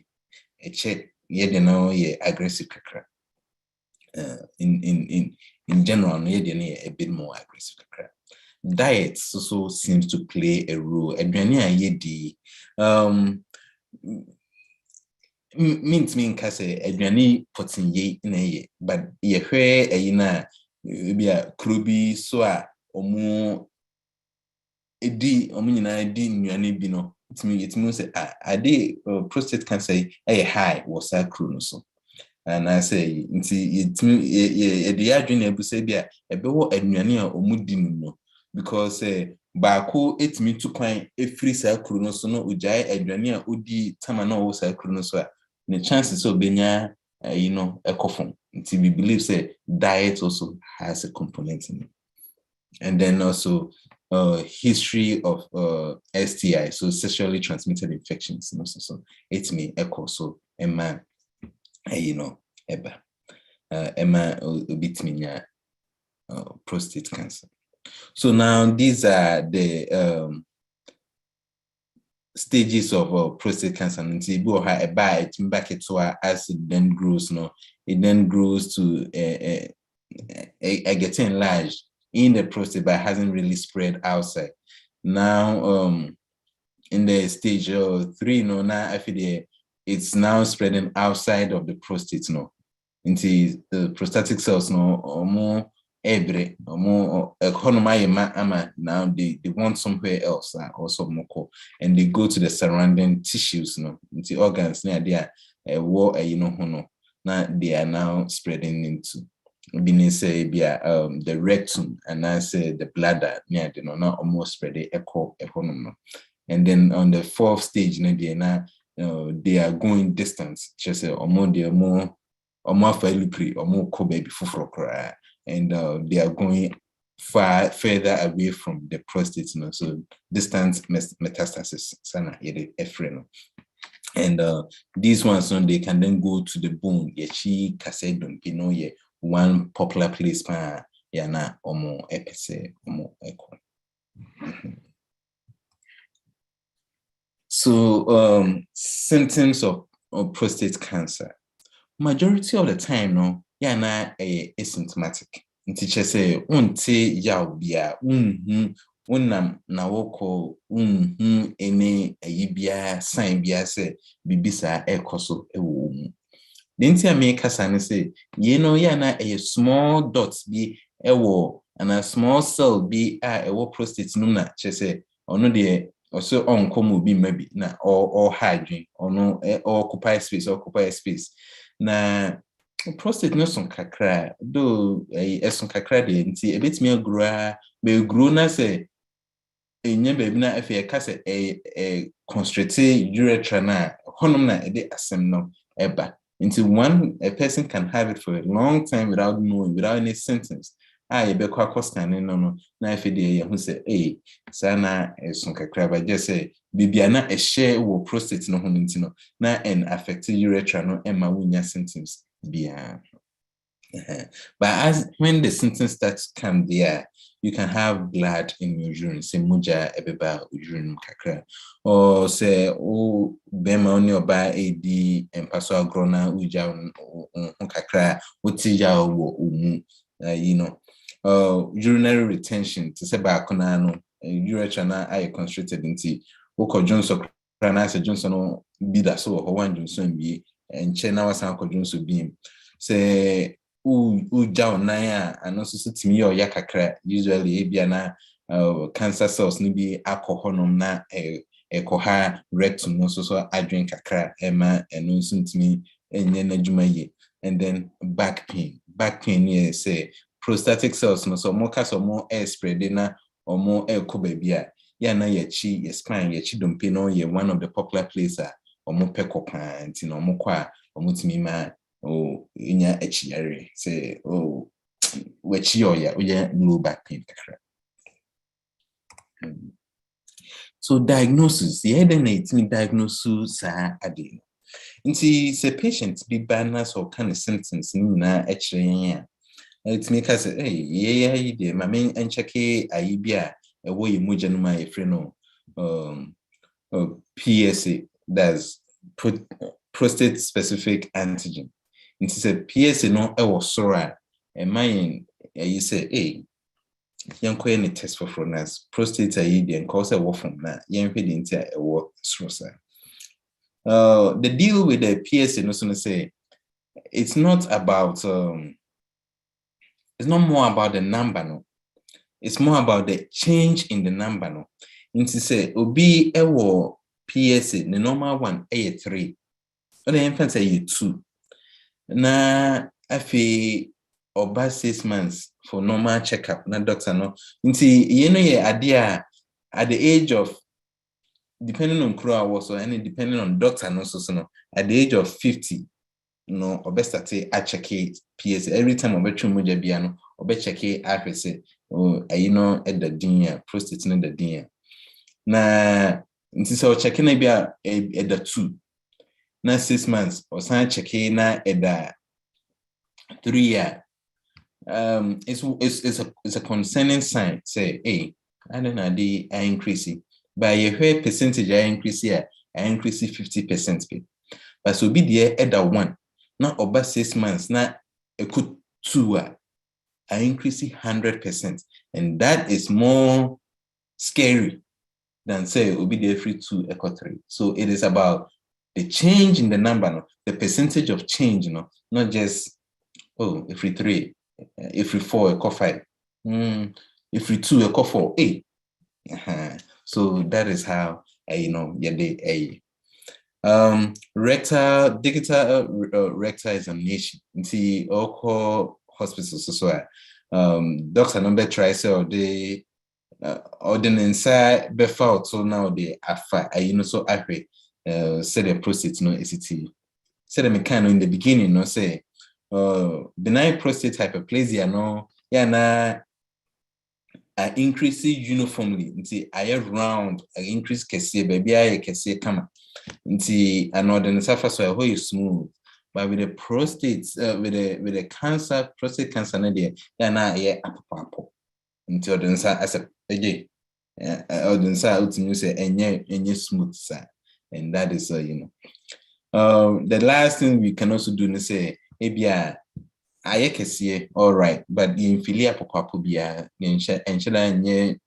a check ye dena ye aggressive kakra. In general, no ye dena a bit more aggressive kakra. Diet also seems to play a role. Aduane a yedi means kase aduane potin ye na ye, but ye hwe ayina bia krobi so a omo edi omo nyina edi nnuane bi no. It means say ade prostate cancer high was a kro no so. And I say nti ye de adwene abusa bia ebewo aduane a omo di no. Because baako etimi to kwan efiri sa kru no so no ujai aduane a odi tama na o sa kru no so a the chances of benya ekofon. Until we believe say diet also has a component in it. And then also history of STI, so sexually transmitted infections. So it may echo so emma eba emma bit me prostate cancer. So now these are the stages of prostate cancer. And as it then grows, it then grows to getting enlarged in the prostate, but hasn't really spread outside. Now, in the stage 3, now I feel it's now spreading outside of the prostate, into the prostatic cells, or more. Now they want somewhere else also more, and they go to the surrounding tissues, into organs near there. Now they are now spreading into the rectum, and I say the bladder near the now almost spread echo. And then on the 4th stage, they are going distance. Just say they are more baby for. And they are going further away from the prostate, so distant metastasis. And these ones, they can then go to the bone. One popular place, So symptoms of prostate cancer. Majority of the time, asymptomatic. Teacher say unte yaubia unam na woko any ayibia sign bia say bibisa ekoso ewo mu. Denti ameka sane say a small dots be ewo and a small cell be ewo prostate num na chese ono de also onkomu bi maybe na or hydrogen or no occupy space na prostate no son kakra do son kakra de nti ebetimi agura be grow na say enya baby na afi ka say constricted urethra na honum na ede asem no eba. Until a person can have it for a long time without knowing, without any symptoms. You be kwa scanning no na FDA who say, hey, sana son kakra ba just say bibia na a share wo prostate no ho ntino na and affected urethra no ema wunya symptoms bia. But as when the symptoms start to come there, you can have blood in your urine, say muja ebeba urine kakra, or say bema on your ba AD and paso agrona uja kakra utija umu, urinary retention to say ba konano urethra na I constricted into woko Johnson krana se Johnson no bida so ho wan Johnson bi and chena wasan ko Johnson beam say down na and also to me or yakakra usually ebiana cancer cells ni bi alcohol na ekoha rectum no so adwin kakra ema eno ntimi enye na dwuma ye. And then back pain is say prostatic cells no so more case or more air spread na or more air ko bia ya na ye chi ye spine ye chi dompe no ye one of the popular places or more pekopan no more kwa or mutimi ma inya echiare say wechi oya low back pain. So diagnosis then it me diagnosis ade nti say patient be badness or kind of symptoms na echire it make us say hey dey ma me encheke ayi bia ewo ye moja no ma e free no PSA, that's prostate specific antigen. It is a PSA no was sora and mine you say hey young any test for frontas prostate and cause a war from that young into a war srosa. The deal with the PSA no so say it's not about it's not more about the number no, it's more about the change in the number no. Into say obi ewo PSA the normal one a 3 or the infant say 2 na afi oba 6 months for normal checkup na doctor no nti ye no ye ade at the age of depending on crew was or any depending on doctor no so no at the age of 50 no obe start a check PSA every time obe twumoja bia no obe check a say you know at the din prostate no the din na nti so check na bia at the 2 na 6 months or sign check na at the 3 year. It's a concerning sign. Say, hey, I don't know the increase. By a high percentage, I increase here. I increase 50%. But so be there at the 1. Not over 6 months. Not a good 2. I increase 100%, and that is more scary than say will be there free 2 equal 3. So it is about the change in the number, the percentage of change, not just every 3, every 4 equal 5, every 2 equal 4, 8. So that is how digital rectal examination. See, all hospitals so doctor number try say the inside before so now they afa so afre say the prostate no ACT. Say the mechanic in the beginning no say benign prostate hyperplasia no na increase uniformly nti aye round increase kese baby aye kese kama nti another the surface so how smooth. But with the prostate with the cancer prostate cancer na there na aye apapapo nti odensa as a odensa ultimately say enye smooth sir. And that is the last thing we can also do is say ebia ayekese all right, but the infilia pokwapo bia enchela nye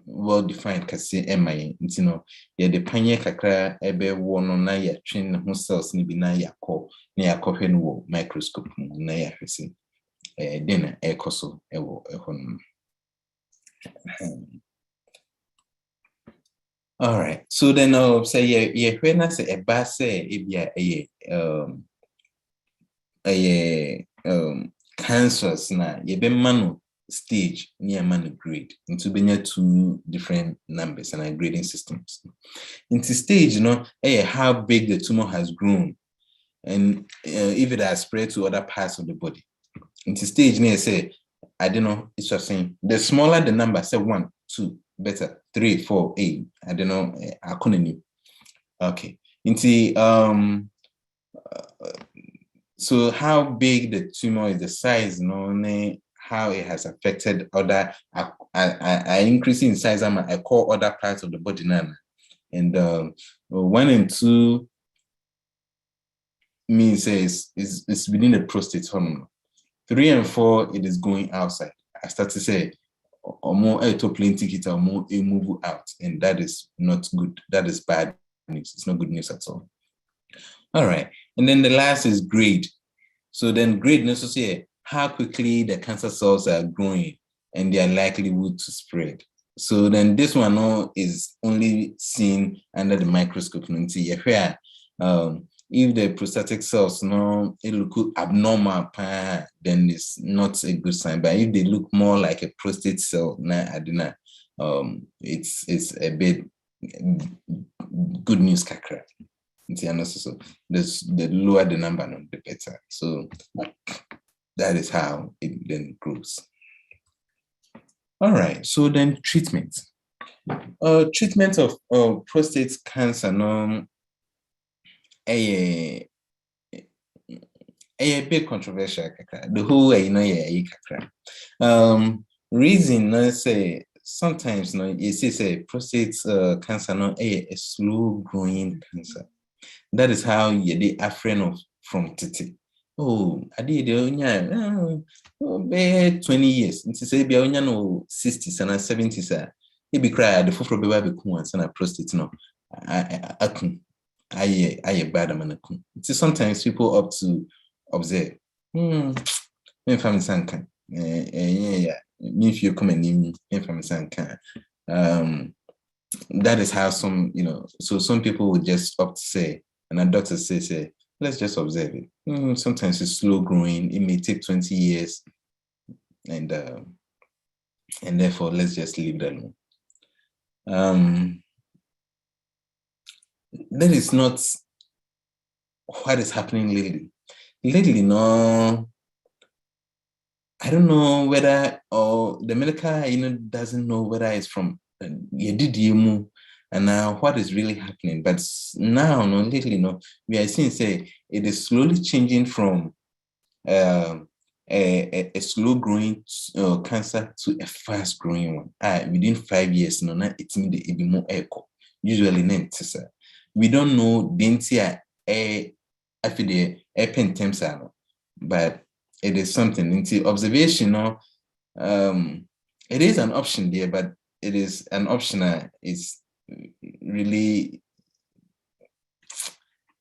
well defined kase emai ntino ye de panye kakra ebe wo no na ya twin ho cells ni bi na yakọ hwe no wo microscope na ya hwese den ekoso ewo ehon. All right. So then say when I say a bass cancers na ye be manu stage near man grade into being 2 different numbers and grading systems. Into stage, how big the tumor has grown and if it has spread to other parts of the body. Into stage near say, I don't know, it's just saying the smaller the number, say 1, 2, better 3, 4, 8. I don't know, I couldn't. Okay. Into so how big the tumor is, the size, how it has affected other, increasing in size, I call other parts of the body now. And 1 and 2 means it's within the prostate hormone. 3 and 4, it is going outside. I start to say, or more plenty ticket or more a move out, and that is not good. That is bad news. It's not good news at all. All right, and then the last is grade. So then grade necessarily how quickly the cancer cells are growing and their likelihood to spread. So then this one is only seen under the microscope. If the prostatic cells it look abnormal, then it's not a good sign. But if they look more like a prostate cell, it's a bit good news, kakra. So the lower the number, the better. So that is how it then grows. All right. So then treatment. Treatment of prostate cancer, a bit controversial. The whole way, reason I say sometimes you say prostate cancer a slow growing cancer. That is how you are friend from Titi. Oh, I did 20 years. It's say be 60s and 70s. It be cry the full baby once and a prostate I bad man. Sometimes people up to observe. Family sankan. Yeah. If you come and name me, family sankan. That is how some, so some people would just opt to say, and a doctor say, let's just observe it. Sometimes it's slow growing. It may take 20 years, and therefore let's just leave it alone. That is not what is happening lately. Lately, I don't know whether the medical doesn't know whether it's from and now what is really happening. But now, lately, we are seeing say it is slowly changing from a slow growing cancer to a fast growing one. Within 5 years, it's it be more echo. Usually, we don't know the entire pentemsa, but it is something into observation. It is an option there, but it is an option. Is really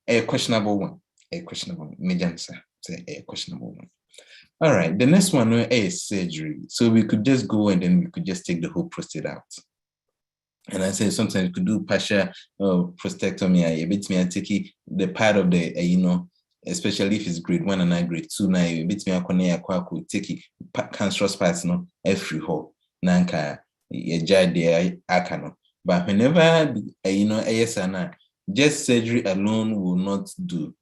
a questionable one. A questionable one. All right. The next one is surgery. So we could just go and then we could just take the whole prostate out. And I say sometimes you could do partial prostatectomy. A bit me take the part of the especially if it's grade 1 and grade 2 now. A bit me could take cancerous parts every hole. Nanka there akano. But whenever ASNR, just surgery alone will not do.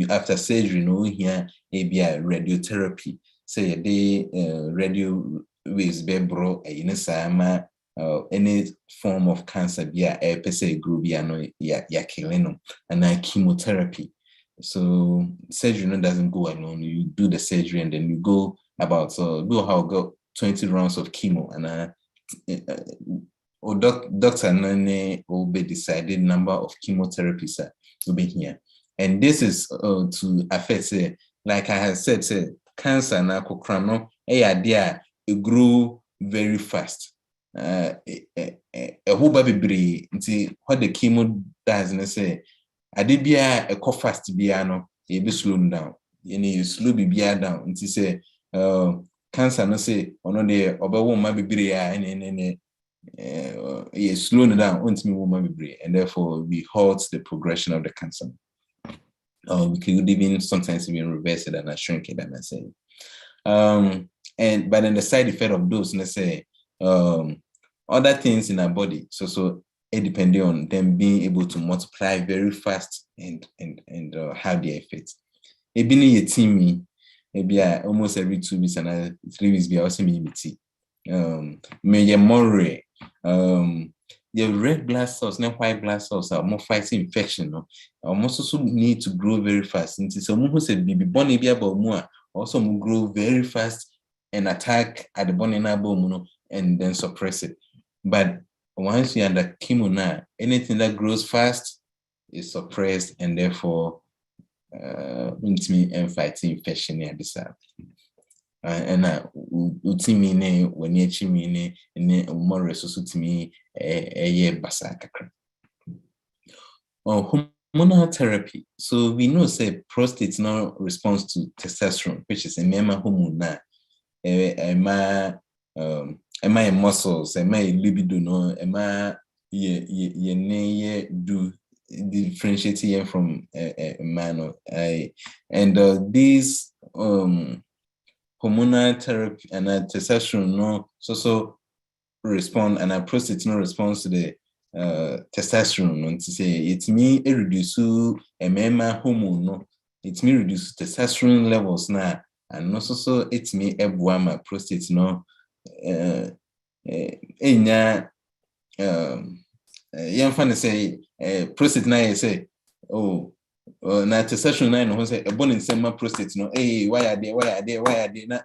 After surgery, here maybe a radiotherapy. Say a radio waves bebro any form of cancer be a per group ya killing and chemotherapy. So surgery doesn't go alone. You do the surgery and then you go about go 20 rounds of chemo and doctor will be decided number of chemotherapies will be here. And this is to affect like I have said, cancer na kokrano it grew very fast. A whole baby what the chemo does I did be a cough fast biano, you be slowed down. You slow be down. It say cancer no say on the oba baby and slowing down and therefore we halt the progression of the cancer. We could even sometimes even reverse it and shrink it and I say. but then the side effect of those, let's say, other things in our body. So it depending on them being able to multiply very fast and have their effects. Maybe a team, maybe almost every 2 weeks and 3 weeks, be also me. May more rare. The red blood cells, not white blood cells, are more fighting infection. No, also need to grow very fast. And so, who said be born maybe about more also grow very fast and attack at the bone and then suppress it. But once you're under chemo now, anything that grows fast is suppressed and therefore means me and fighting infection at the side. And utimine when you chimine and more resources to me a basaka. Hormonal therapy. So we know say prostate now responds to testosterone, which is a mema hormone. Am I muscles? Am I libido? No, am I ye do differentiating from a man or these hormonal therapy and testosterone no so respond and a prostate no response to the testosterone no, to say it me reduce a mema hormone no, it me reduce testosterone levels now and also so it me my prostate no young fan say prostate na say oh na testosterone na no say a bone in sema prostate no why are they na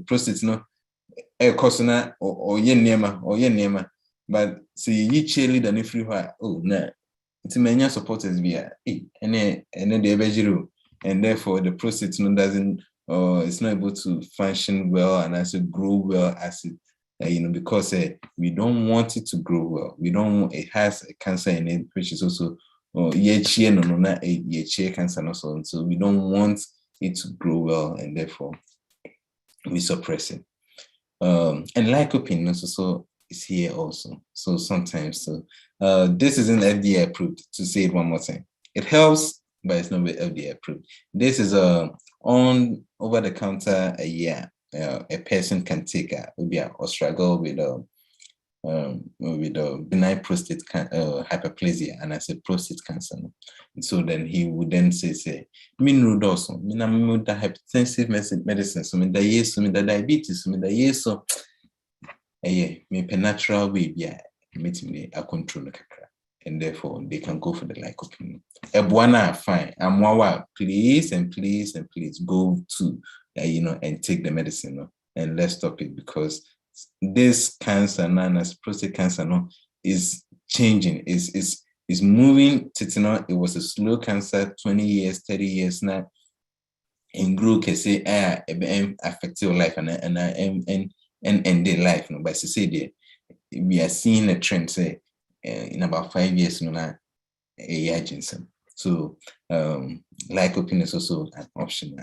prostate no cause na or ye nema but see ye chili than if you are na it's many supporters be and the ebejiro and therefore the prostate no doesn't it's not able to function well and as it grow well as it because we don't want it to grow well. We don't want, it has a cancer in it, which is also cancer also. So we don't want it to grow well and therefore we suppress it. And lycopene also is here also. So sometimes this isn't FDA approved, to say it one more time. It helps, but it's not FDA approved. This is on over the counter a year. A person can take or struggle with benign prostate hyperplasia and as a prostate cancer. And so then he would then say, "Min rudoso, min the hypertensive medicine, so min the yes, so min the diabetes, so min the yes, so me natural way, meet me a control and therefore they can go for the lycopene. Ebuana fine, Amwawa, please go to." And take the medicine, and let's stop it because this cancer, known as prostate cancer, is changing, is moving. It was a slow cancer, 20 years, 30 years now, and grew can say affect your life and end their life. But to say that we are seeing a trend, say in about 5 years, now a agency. So lycopene is also an option.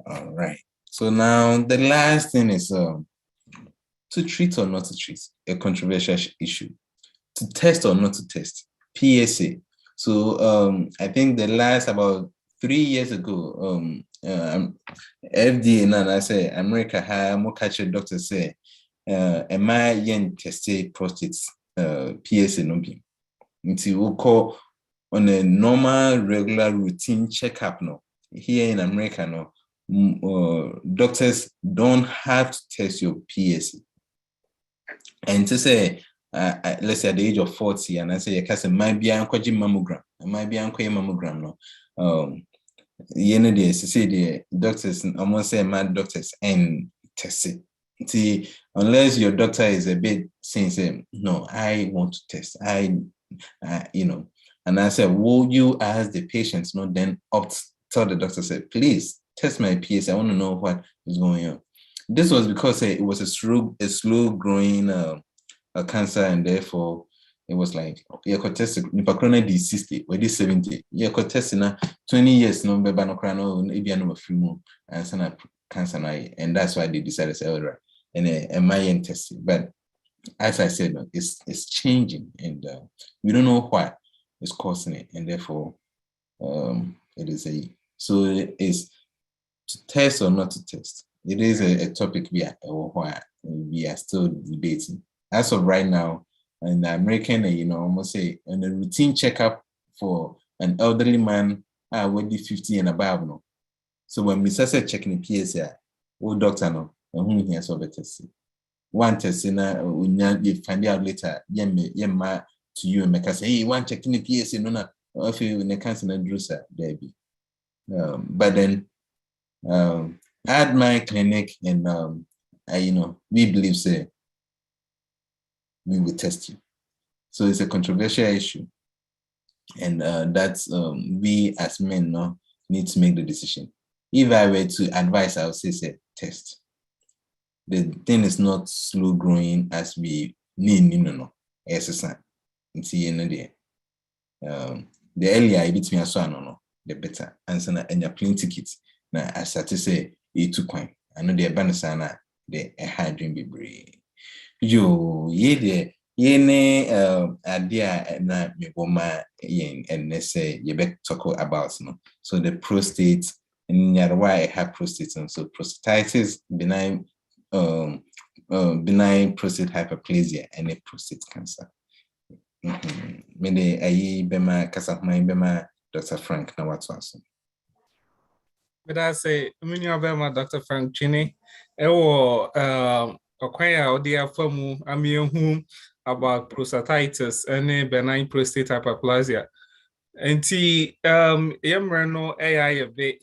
All right. So now the last thing is to treat or not to treat, a controversial issue. To test or not to test, PSA. So I think the last about 3 years ago, FDA and I say America had more catcher doctors say, am I yen tested prostate PSA no be? Until we call on a normal, regular, routine checkup. No, here in America, no. Doctors don't have to test your PSA. And to say, let's say at the age of 40, and I say, I might be an mammogram. I might be an mammogram. No, they say the doctors, almost say mad doctors and test it. See, unless your doctor is a bit saying, no, I want to test. And I said, will you ask the patients? No, then tell the doctor, say, please test my PSA. I want to know what is going on. This was because it was a slow growing cancer, and therefore it was like you could test it. 60, or 70. You could test it now 20 years. No, but no crano, maybe I know a few more and cancer, and that's why they decided to say, all right, and a Mayan testing. But as I said, it's changing, and we don't know what is causing it, and therefore it is so it's to test or not to test. It is a topic we are still debating. As of right now, in the American, almost say, and a routine checkup for an elderly man, when 50 and above, no. So when we start checking the PSA, doctor, no, and who he has over testing. One test, you find out later, yeah, to you and make us say, hey, one checking the PSA, no, if you in the cancer and drusa, there be. But then, at my clinic, and we believe, say, we will test you. So it's a controversial issue, and that's we as men need to make the decision. If I were to advise, I would say test. The thing is not slow growing as we need, exercise. The earlier it me as well, the better. And your plane ticket. Now, as I say, it took coin. I know the banasana, the high dream be brave. Yo, idea na me woma and they say you better talk about so the prostate and why I have prostate, and so prostatitis, benign prostate hyperplasia, and a prostate cancer. Mede ayi bema kasafman bema Dr. Frank na what's awesome. But I say, bema Dr. Frank Chini, Okwaya Odia Famu, Amiahum about prostatitis and benign prostate hyperplasia. And Yamrano AI a bit,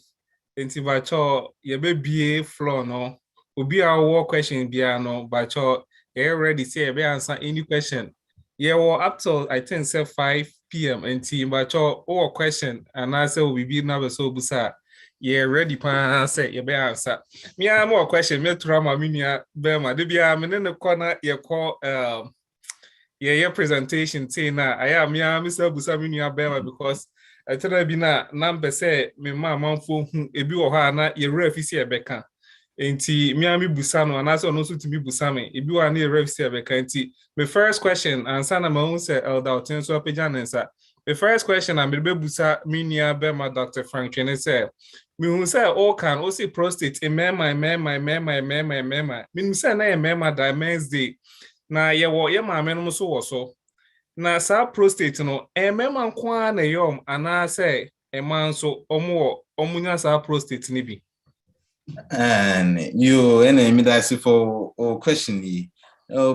and Bacho, Yabe floor no, will be our war question, Biano, Bacho, you ready say a answer any question. Yeah, well, up till I think say 5 p.m. and Bacho, or question, and I say we be never so busa. Yeah, ready pa say you be answer. Me am more question. Me trauma minia bema. De bia me in the corner. You call your presentation. Say na. I am Mr. Busa minia bema because I tell you na number say me mama phone ebi wo ha na ye refisi ebeka. Enti me am busa no na so no so to me busa me. Ebi wo na ye refisi ebeka enti. My first question answer na my own say elder otenso apejan answer. The first question I'm be busa minia bema Dr. Frank Chene say. Me who say all can also prostate a mema. Me say na mema diamonds day. Na ye wo ye ma me no so wo so. Na sa prostate no e mema kwa na yom ana say e man so omunya sa prostate ni bi. And you me that for question yi.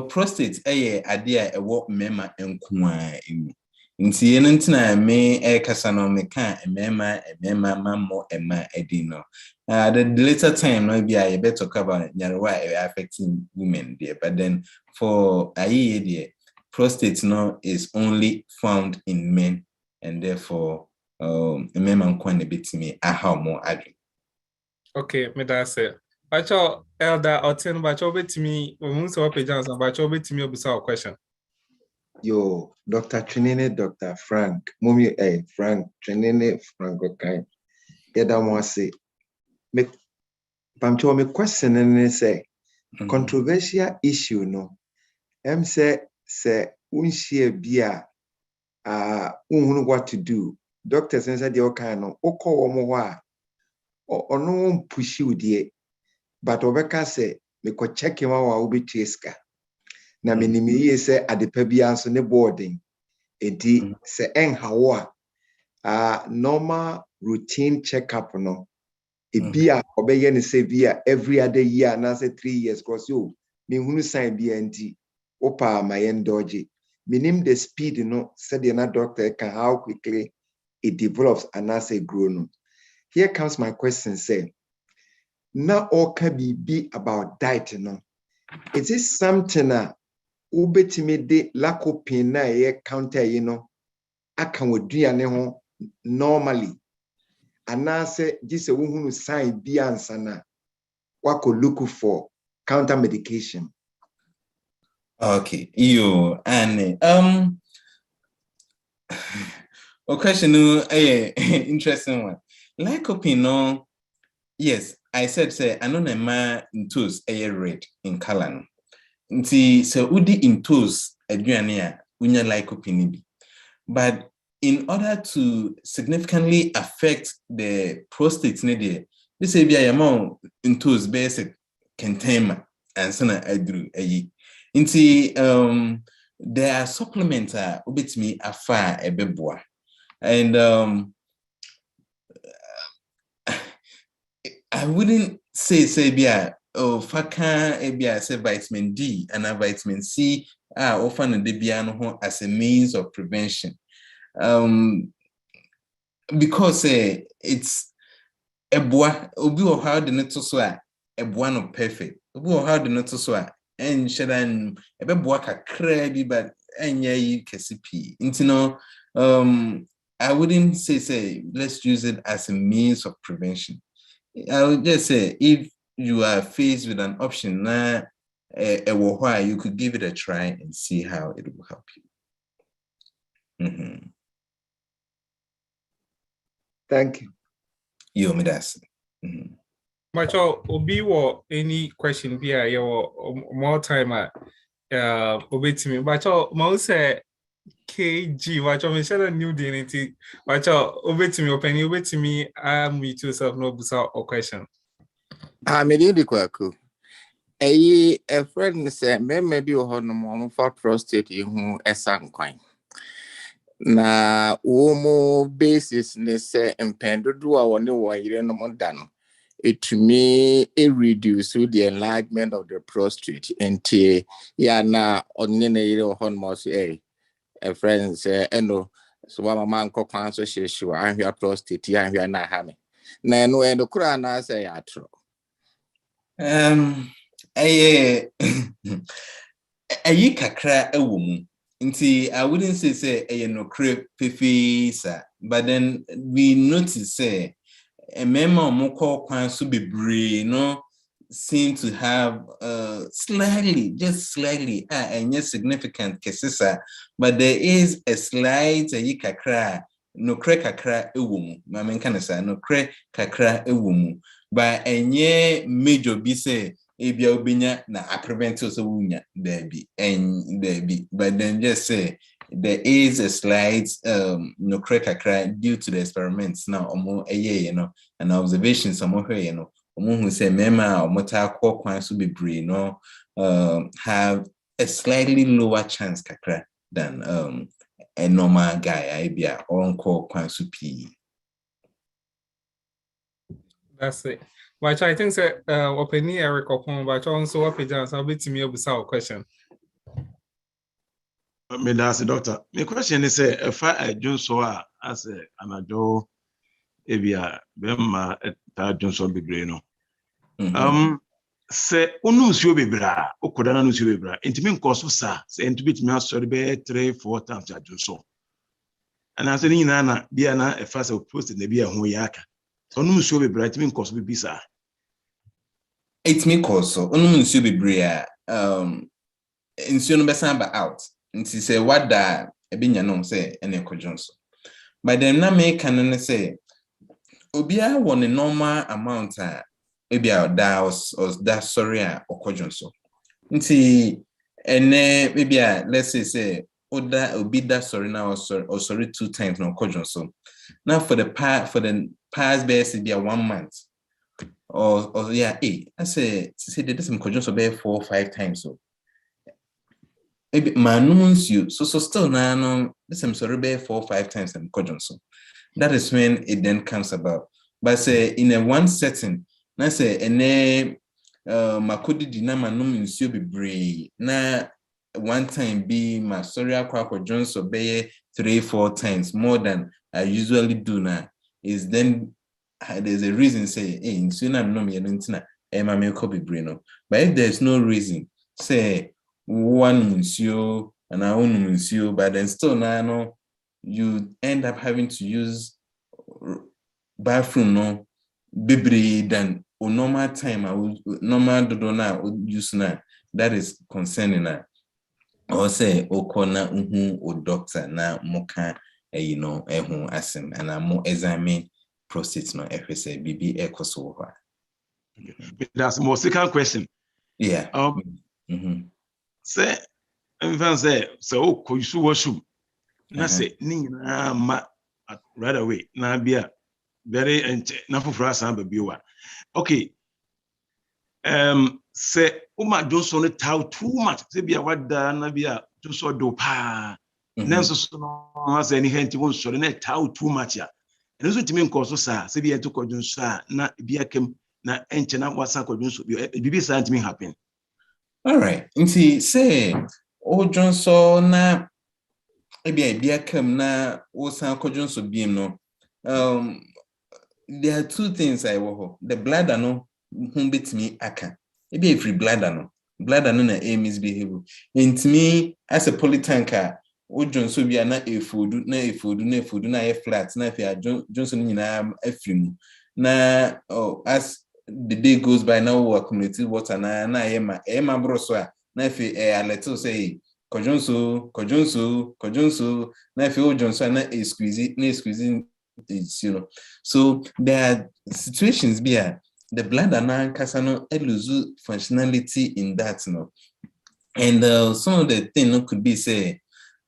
Prostate idea e wo mema enkwa emu. Nti yen ntina me kasa no me kan emema mammo ema edino. The later time no be I better talk about why affecting women there, but then for there prostate no is only found in men, and therefore emema nkwan bit me how more agree. Okay, me that say. Bacho elder otin bacho bet me we so pejans bacho bet me obusa question. Yo, Dr. Trinene, Dr. Frank, Mummy, Frank, Trinene, Frank, okay. Yada mo say, me question and say, controversial issue no. Say unshare bia, unhunu what to do. Doctors say the okay no, oko omo or no push you there. But Obeka say, me ko check him out ubi cheska. Na minimi say adepa bia so ne boarding enti se hawa normal routine checkup no bia obeye ne say bia every other year na say 3 years cause you me hunu sign bia enti opa my endoge minim the speed no said the doctor can how quickly it develops and as a grow no. Here comes my question say now all can be about diet no. Is it something ubetimi de lycopene na ye counter aka woduane ho normally anase gise wohunu sign bi ansana wako look for counter medication. Okay, you and question interesting one. Lycopene no, yes, I said say I know ma intus red in color no. Nti so udi intus aduane a unya lycopene bi. But in order to significantly affect the prostate, This say be a amount into his basic containment and sana adru ayi. Inti there are supplements ubit me afa ebeboa. And I wouldn't say be a faka ebia say vitamin D and a vitamin C often the biano as a means of prevention. Because it's a boa obi or how the net so a boa no perfect. Obi or how the net so and shadan a boa kakra but enye kesipi. Intino I wouldn't say let's use it as a means of prevention. I would just say if you are faced with an option now, you could give it a try and see how it will help you. Thank you. You me that's. But obi or any question be a more time obey to me. But most KG, watch me share a new dignity. Watch obey to me, open obey to me. Me to self no busa or question. Me di kwaku. A friend said, maybe you have no more for prostate you esan kwan. Na womo basis ne say impendo do a ne wa yire no modano. It to me reduce the enlargement of the prostate. And ya na onne ne yire hon mo say a friend say eno so wa man ko kwan so hye wa ahwea prostate ya ahwea na ha me. Na no endo kura na say ya tro. Ayi kakra ewomu. Nti I wouldn't say no crepe fisa, but then we notice say a memo moko kwan so bebre no seem to have just slightly and yes significant cases, but there is a slight kakra no crack kakra ewumu. Mamen kana say no crack kakra ewumu. But enye major be say ebia obinya na a prevent so wunya there be but then just say there is a slight no crack due to the experiments now and observations some who say mema or mota kwan so be have a slightly lower chance kakra than a normal guy ebia on kwan so p. That's it. But I think that open Eric upon but also up against I'll be to me about question. Me that's the doctor. My question is if I do so as an adult ebia bema ta Johnson bebre no. Say unu nsuo bebra okoda na nsuo bebra ntimi nkoso sa say ntimi timi asori be 3-4 times ta Johnson. And as ni na bia na e fa say post na bia ho yaka. So unu nsuo bebra ntimi nkoso bibisa. It me koso unu nsuo bebra nsuo no besan ba out. Nti say what da ebinya no say ene ko Johnson. But then na me can say obia won a normal amount ebia da os da sorry okọ Johnson. Nti ene ebia let's say oda obi da sorry now or sorry 2 times no okọ Johnson. Now for the past base be 1 month. Or yeah, I say there's some Johnson be 4 or 5 times so. Maybe manums you so still now no this I'm sorry be 4 or 5 times I'm Johnson. That is when it then comes about. But say in a one setting, na say ene makodi di na manum nsuo bebre na one time be my sorry akwa Johnson be 3-4 times more than I usually do now. Is then there's a reason say nsuo na no me ntina ma me ko bebre no. But if there's no reason, say one nsuo and I own nsuo, but then still now no you end up having to use bathroom no bebre than normal time normal dodo na use na. That is concerning na. Or say okona o doctor na moka ehun asem and I'm more examine prostate no say bibi ekoso ho. That's more second question. Yeah. Say even say so koyisu washu na say ni na ma right away na bia very na foforo asan ba biwa. Okay. Say Uma Johnson tau too much. Say be a wada na be a so do pa. Nanso so no has any henti won so na tau too much ya. And so timi nko so sa say be to kodun so na be akem na enche na wasa kodun so bibi sa timi happen. All right. Nti say o Johnson na be akem na wasa kodun so biem no. There are two things I wo. The bladder no who beat me aka. Maybe every bladder no na aim is behavior. And to me, as a polytanker, o Johnson be na a food na a flat na if Johnson na a film. Na as the day goes by now we accumulate water na ema broswa na if a little say kojonso na if o Johnson na a squeezing it's, you know. So there are situations where the bladder na kasano lose functionality in that, you know. And some of the things could be say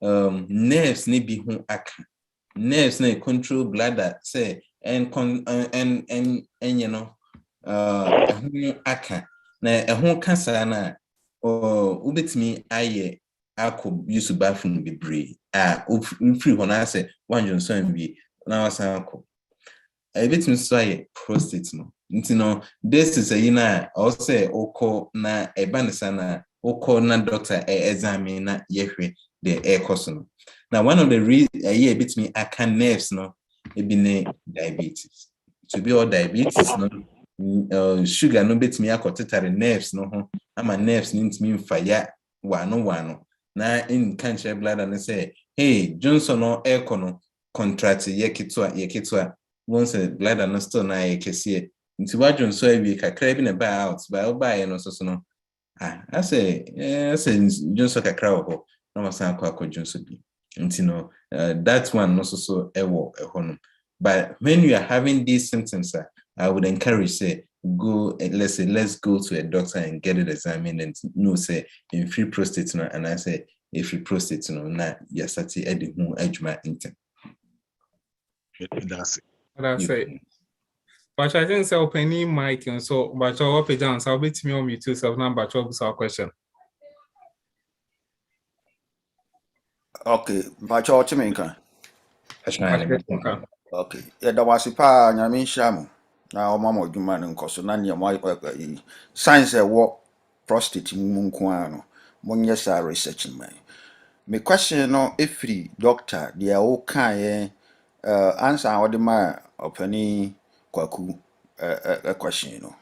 nerves need be aka. Nerves na control bladder say and you know aka na cancer na ubetimi aye akọ use bathroom be brave free hona say one Johnson be na wasanko I bet me say prostate no nti no this is a yina or say oko na ebanisa na oko na doctor examine na yehwe the air course no now one of the a bit me aka nerves no e be ne diabetes to be all diabetes no sugar no bit me akotitare nerves no ho ama nerves ni ntimi mfaya wano na in cancer bladder and say hey Johnson no air kono contract yekitwa once a bladder no still na yekese nti wa Johnson we kakra bi na buy out buy no so no I say Johnson kakra ho na masan akọ Johnson bi nti no that one no so ewo ehono but when you are having these symptoms I would encourage say go let's go to a doctor and get it examined and know say in free prostate no and I say if free prostate no na yasati edi hu adwuma intem. That's it. But I think so penny Mike and so but you up down so bit me on me too so number 12 so question. Okay, but you what you mean kan? Okay. Yeah, that was pa nyame hyamu. Na omama odwuma ne nkoso na ne mo science e wo prostate mu nko ano. Monye sa research man. Me question no every doctor they are all kan answer what the ma opani kwaku a question you know.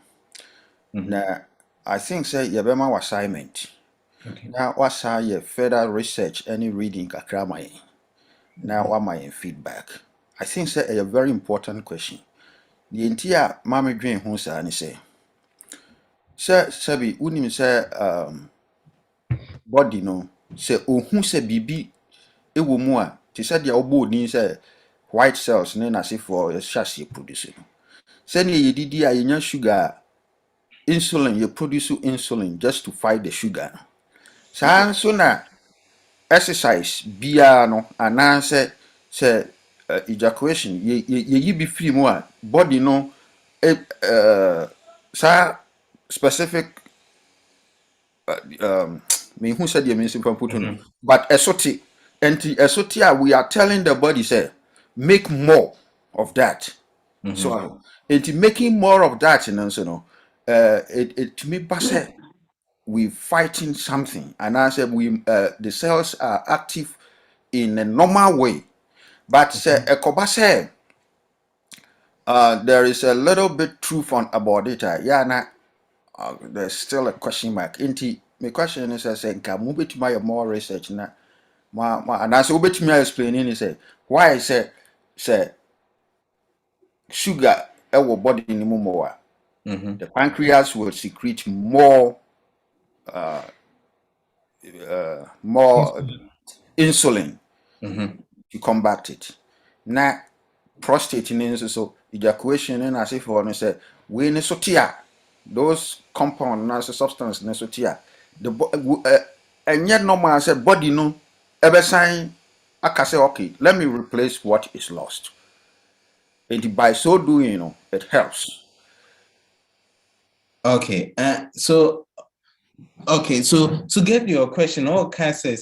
Now I think say you be my assignment. Okay. Now what's your further research any reading kakra mai. Now what my feedback. I think say a very important question. The entire mama dream who say ni say sabi unim say body no say ohun say bibi ewo mu a ti say dia obo ni say white cells na na say for chassis produce no say ni yedidi a yenya sugar insulin you produce insulin just to fight the sugar so na exercise bia no ananse say ejaculation ye be free mu a body no specific me who said you mean from putting but esoti we are telling the body say make more of that. So into making more of that you know it to me pass we fighting something and I said we the cells are active in a normal way but say there is a little bit truth about it there's still a question mark inti my question is say can move it to my more research na and I say obet me explaining is say why I say sugar our body in more the pancreas will secrete more insulin to combat it. Now prostate in so ejaculation and as if for say we ne sotia those compound as a substance ne sotia the and yet normal say body no ever sign I can say okay let me replace what is lost And by so doing, you know, it helps. Okay. So to get your question, all can say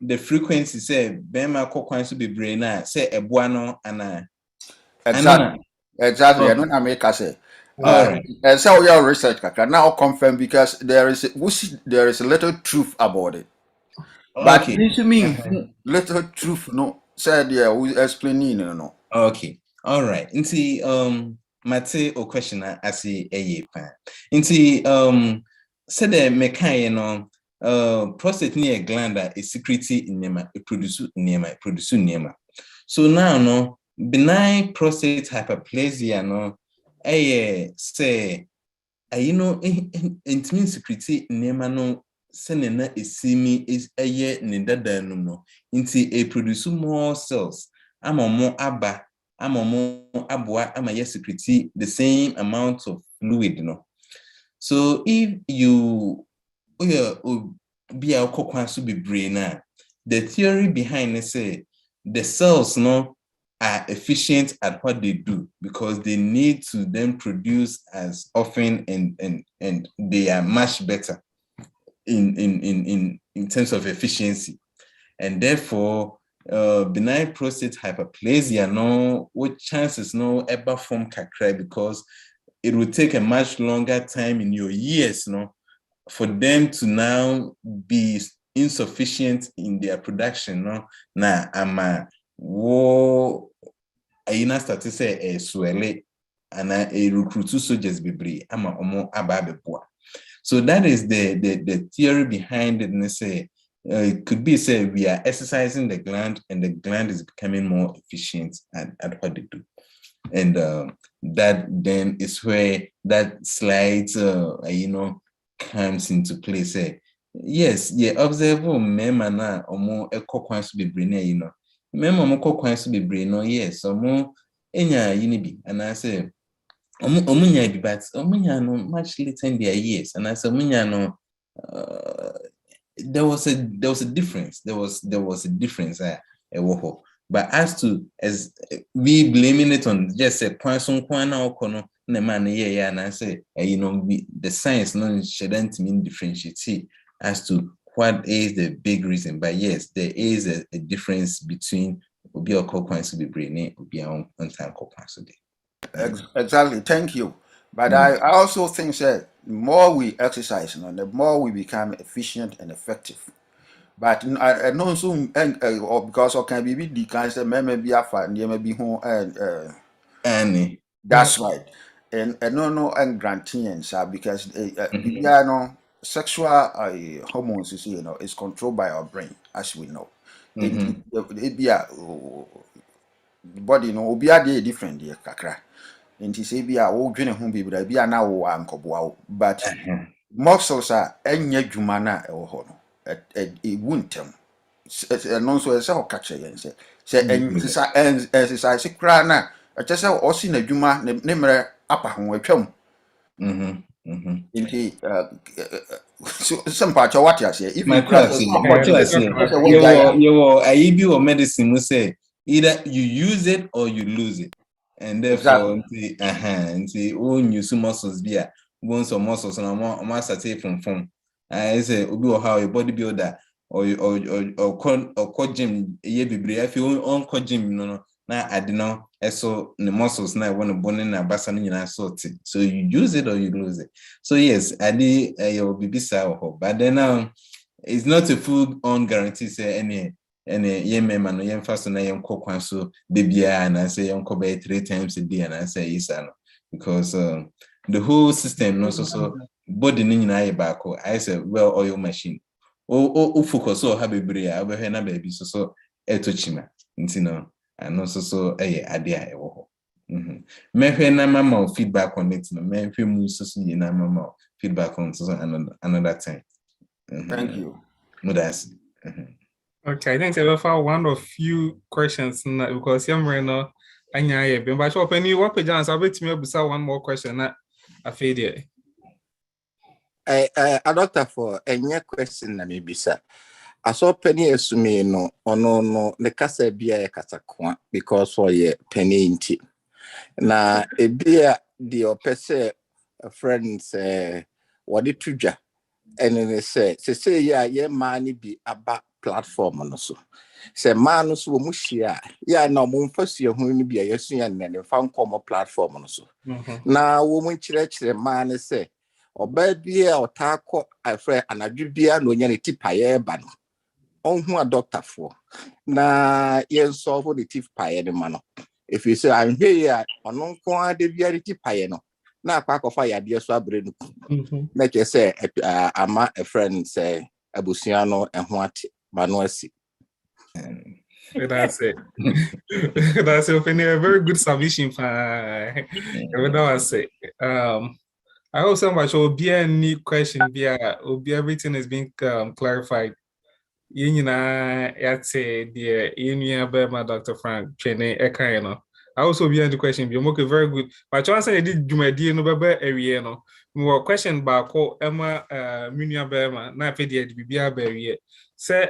the frequency say Bema Kokwansu be brain say a buano and Exactly. Exactly. Okay. I don't make us say. All right. And so your research can now confirm because there is a little truth about it. But Okay. this means little truth, no. Said yeah, we explaining, you know. Okay. All right. Inti Mate o question asi eye pa. Inti said the mekan no prostate near gland is secrety nema produce nema. So now no benign prostate hyperplasia no say intimi secrety nema no senena esimi is ne dadanum no inti produce more cells amomo aba amomo abua ama secrety the same amount of fluid no. So if you be a kokwansu be brain the theory behind it say the cells no are efficient at what they do because they need to then produce as often and they are much better in terms of efficiency, and therefore benign prostate hyperplasia no what chances no ever form kakra because it will take a much longer time in your years no for them to now be insufficient in their production no na ama wo ayina start to say swelle and a recruit soldiers be ama omo ababeboa. So that is the theory behind it, and say it could be say we are exercising the gland and the gland is becoming more efficient at what they do, and that then is where that slides comes into play. Say yes, observe mema na omo ekokwansu bebre na mema omo kokwansu bebre no yes omo enya yinibi and I say omunya bi but omunya no much later in their years and I say omunya no there was a difference. There was a difference but as we blaming it on just a person kwana na man and I say the science no shouldn't mean differentiate as to what is the big reason. But yes, there is a difference between obi okokwansu be brain obi on time kokwansu dey. Exactly. Thank you. But I also think that the more we exercise, the more we become efficient and effective. But I know soon because I can be the kind of maybe I find maybe home and that's right. And no and grantians because no sexual hormones is controlled by our brain, as we know. It be a body no be a different dear kakra. And he say be a old dream home be a now uncle but muscles are any jumana or hono. It won't tell. And also a cell catcher and say and exercise a crana. I just saw or seen a juma name upper home chum. Indeed, some part of what you say. If my class, you medicine will say either you use it or you lose it, and therefore own use muscles be bones or muscles and I'm start from I say obi or how a bodybuilder or gym if you own gym no na adeno so the muscles now want to bone in a basan in sort so you use it or you lose it. So yes, adi your bibisa but then it's not a full on guarantee say any man no yen fast na yen kokwan so debia and I say yen ko be 3 times a day and I say yes because the whole system no so body ni nyina back I say well oil machine o focus so have bebre a be na baby so etochima ntino and also so idea mehwe na mama feedback on it no mehwe mu so na mama feedback on so another time. Thank you. Okay, I think I have one or few questions because I'm right now. But open you what page answer wait me one more question that I feel there. A doctor for any question na maybe sir. I saw penny assume no the kasa bia katakwa because for ye penny inti. Na ebia the opese friends what it tuja and then say yeah man ni bi aba platform no so. Say man no so mu hia ya na mo mfasu hu ni bi yesu ya ne fa nkomo platform no so. Na wo mu chire man say oba bia otako afre anadwu bia no nya ne tipaye ba no. Onhu a doctor for na yen solve the tif paye de mano. If you say I'm here on ko de bia the tipaye no na akwa kofa ya de so abre no. Make you say ama a friend say abusiano enho ate mano asi. That's it. That's a very good submission. I also much will be any question be everything is being clarified. Yate the my Dr. Frank Chene Ekano. I also be the question be okay, very good. But you answer did Jumadi no bebe area no. More question back Emma Munia Bema na pedia the Bibia Berry. Say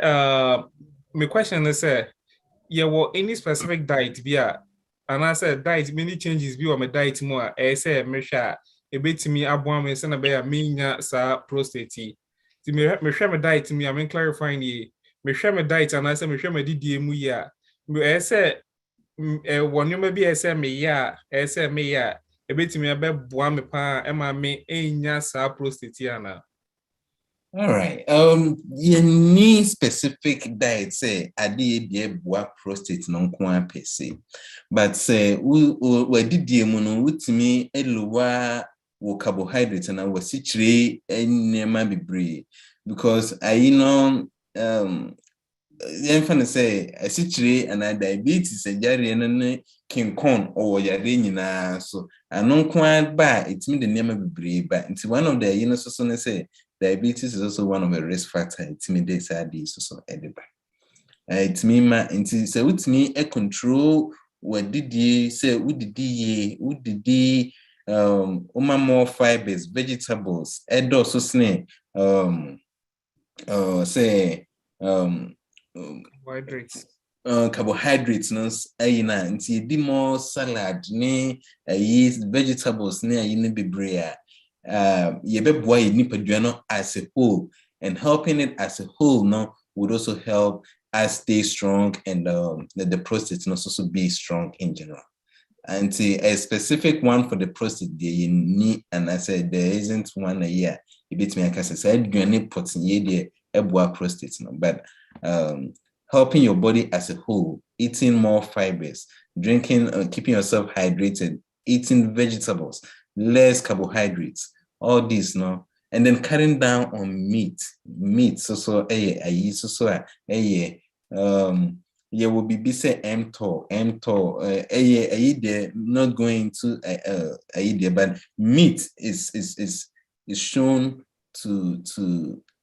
my question is any specific diet bia and I said diet many changes be on my diet more say mesha a bit me aboa me send a bear minya sa prostate. Me share my diet me I'm clarifying ye me share my diet and I say me share my DDA mu ya me say one you maybe say me ya say me ya a bit me boa me pa ema me enya sa prostate ana. All right. You need specific diet. Say, I did the boa prostate non qua per se, but say we did the mono with me a lower carbohydrates and I was situate and never be brave because I the say I situate and I diabetes a jarry and King Kong or Yadina so I non quite by it's me the name of brave, but it's one of the so say. Diabetes is also one of the risk factors. It's me this is also edible. It's me so with me a control what did ye say what did ye more fibers, vegetables, also snake say Carbohydrates. Carbohydrates no ayina nti di more salad ne yeast vegetables ne ayina bebre yebeboa nipadua no as a whole, and helping it as a whole no would also help us stay strong and the prostate must also be strong in general. And a specific one for the prostate there you need, and I said there isn't one a year. You beat me, I can say you need putting ye the prostate no, but helping your body as a whole, eating more fibers, drinking, keeping yourself hydrated, eating vegetables, less carbohydrates, all this, no, and then cutting down on meat. You will be say mTOR, not going to but meat is shown to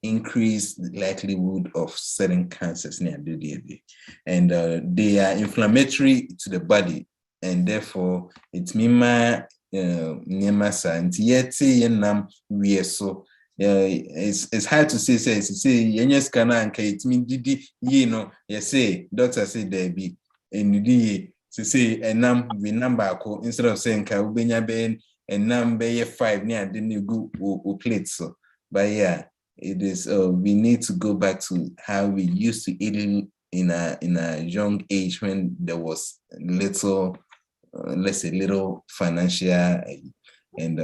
increase the likelihood of certain cancers near the DDA, and they are inflammatory to the body, and therefore it's mima nemasa and yet yenam we so it's hard to say yes can it mean did say doctor say there be and say and nam we number instead of saying ka ubenya ben and number 5 near the go plate so but yeah it is we need to go back to how we used to eat in a young age when there was little let's say little financial and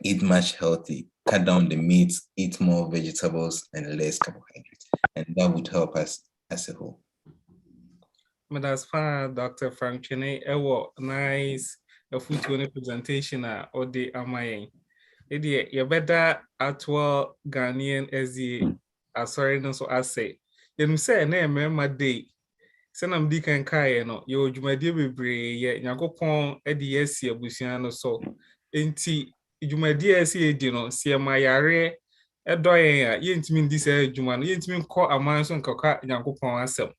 eat much healthy, cut down the meat, eat more vegetables and less carbohydrates, and that would help us as a whole. But as far Dr. Frank Chene, nice a food presentation or the amayin. You better actual Ghanaian as the sorry no so I say. You say name my day. Senam di kan kai no yo dwumade bebre ye nyakopon e de yesi abusuan no so enti dwumade esi edi no se mayare e doyen a yentimi ndi se dwuma no yentimi nkọ aman so nkaka nyakopon asem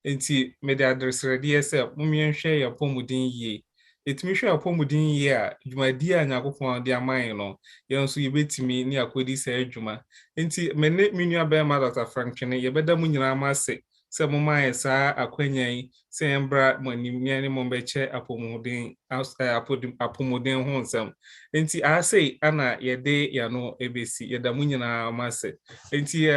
enti me de address ready ese mumienhwe ya pomudin ye etimi hwe apomudin ye a dwumade a nyakopon de aman no ye nso yebetimi ni akodi se dwuma enti me ne menua be ma Dr. Frank Chene ye beda mu nyina ma se sɛ moma yɛ saa akwanya yi sɛ yɛmbra mo animia ne mo bɛkyɛ apɔmuden ho nsɛm enti asɛ ana yɛde yɛno ebesi yɛda mu nyinaa ma sɛ enti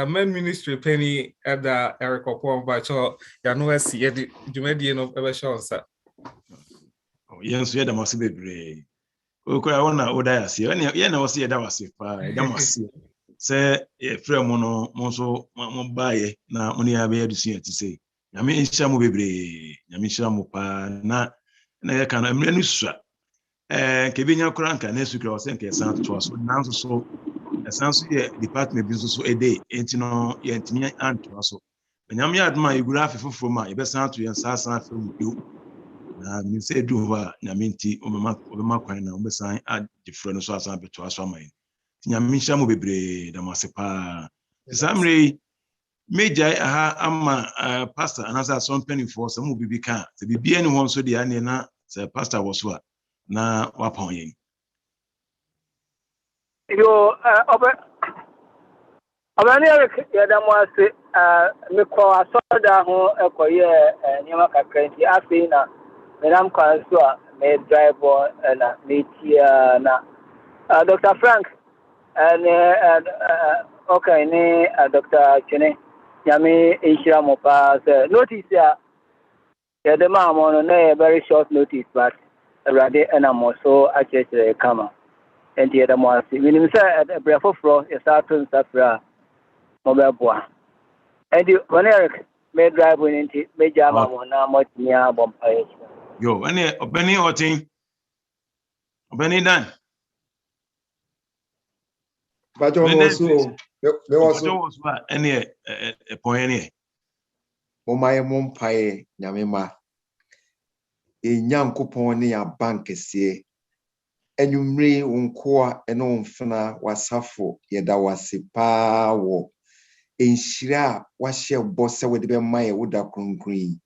men ministry penny ɛda ɛrekɔpɔ mbakyɛ yɛno asi yɛde dwumadie no ɛbɛhyɛ nsa yɛnso yɛda mase bebree okura wona oda yase yɛna wɔ sɛ yɛda wase pa yɛda mase sɛ yɛfrɛ mo no mo nso mo baayɛ na mo ne yɛabɛyɛ adusua ti sɛ nyame nhyira mo bebree nyame nhyira mo pa na yɛka no mmerɛ no sua kebenya kora nka na sukura wɔ sɛ nka yɛsan toa so nanso so ɛsan so yɛ department bi nso so ɛde enti no yɛntumi antoa so nyame yɛ adom a yɛgura afe foforɔ mu a yɛbɛsan to yɛn saa san afɛ mu bio na nim sɛ ɛdu hɔ a nyame nti ɔbɛma kwan na ɔbɛsan agye frɛ no so asan bɛtoa so ama yɛn nyame nhyira mo bebree da mo ase paa saa mmerɛ yi megyae aha ama pastor anaasɛ asɔmpanimfoɔ sɛ mo bibi ka sɛ bibia ne hɔ nso deɛ aneɛ na sɛ pastor wɔ so a na wapɔn yɛn yo ọbẹni Eric yẹdamuase mekọ asọda ho ẹkọyẹ nneɛma kakra nti afei na menam kwan so a me drive na metia na Dr. Frank ne okay ne Dr. Chene nyame nhyira mo pa sɛ notice a yɛdema mo no na very short notice but awurade ɛna mo so akyerɛkyerɛ kama enti yɛdamuase menim sɛ brɛ foforɔ yɛsa to nsafrɛ a mobɛboa enti ɔne Eric me drive nti megya ama mo na mɔtumi abɔ mpaeɛ yo ɛne ɔbɛni ɔten ɔbɛni dan Bajo mo so me so ɛne ɛpɔn ɛne mo maye mo mpae nyame ma enyankopɔn ne ya bank sie enumre unkoa eno mfna wasafo yeda wasipa wo enhyira wahye bose wede be maye woda kronkron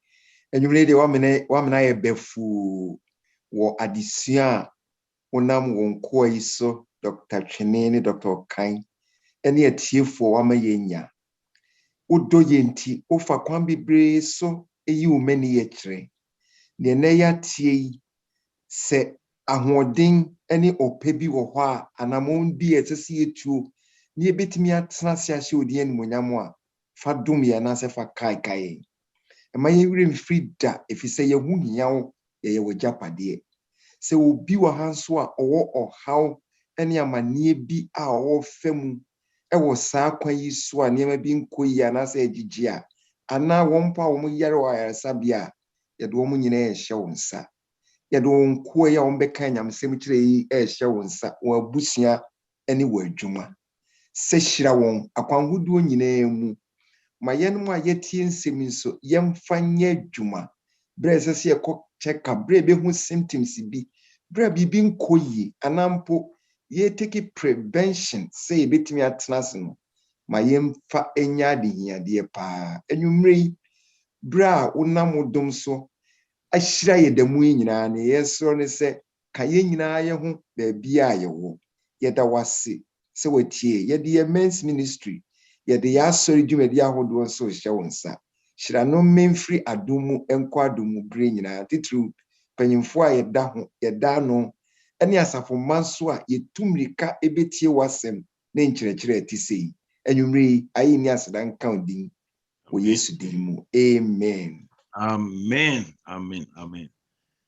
enumre de wamena ye befu wo adesua wonam wonkoa iso Dr. Chene ne Dr. Kan ene atiefo wamaye nya udo yenti ofa kwan bebre so eyi umani ye kire ne na ya tie se ahoden ene opebi wo ho a anamon bi etese etuo ne ebetimi atena se ahye odi animonyam a fa dum ye na se fa kai emaye wire mfrida efise ye hu hiawo ye wajapade se obi wa hanso a owo ohaw ene amanie bi a owo fam ewo saa kwan yi so a niam bi nkoyi anase agigi a ana wompa wo mu yare wa yaresa bia ye do mu nyina ye hye wonsa ye do nko ya wombeka nyamsem kire yi hye wonsa wo abusia ene wo adwuma se hyira won akwanhuduo nyina mu ma yenmu a yetie nsem nso yemfa nya adwuma bre sese ye ko check up bre be hu symptoms bi bre bibi nkoyi anampo ye take prevention say betimi atnase no ma yemfa enya de hiade pa enwumre bra wonamodom so ahyira yedamu nyina ne yeso ne se ka ye nyina ye ho ba bia ye wo yeda wase se watie yede ye men's ministry yede ya asori dwumadi ahodo so hye wonsa hyira no memfri adomu enko adomu bre nyina titru panyimfo a yeda ho yeda no ene asafo manso a yetumrika ebetie wasem na nkyerɛkyerɛ atisei enwumre ayi ni asedan kan din wo Yesu din mu amen amen amen amen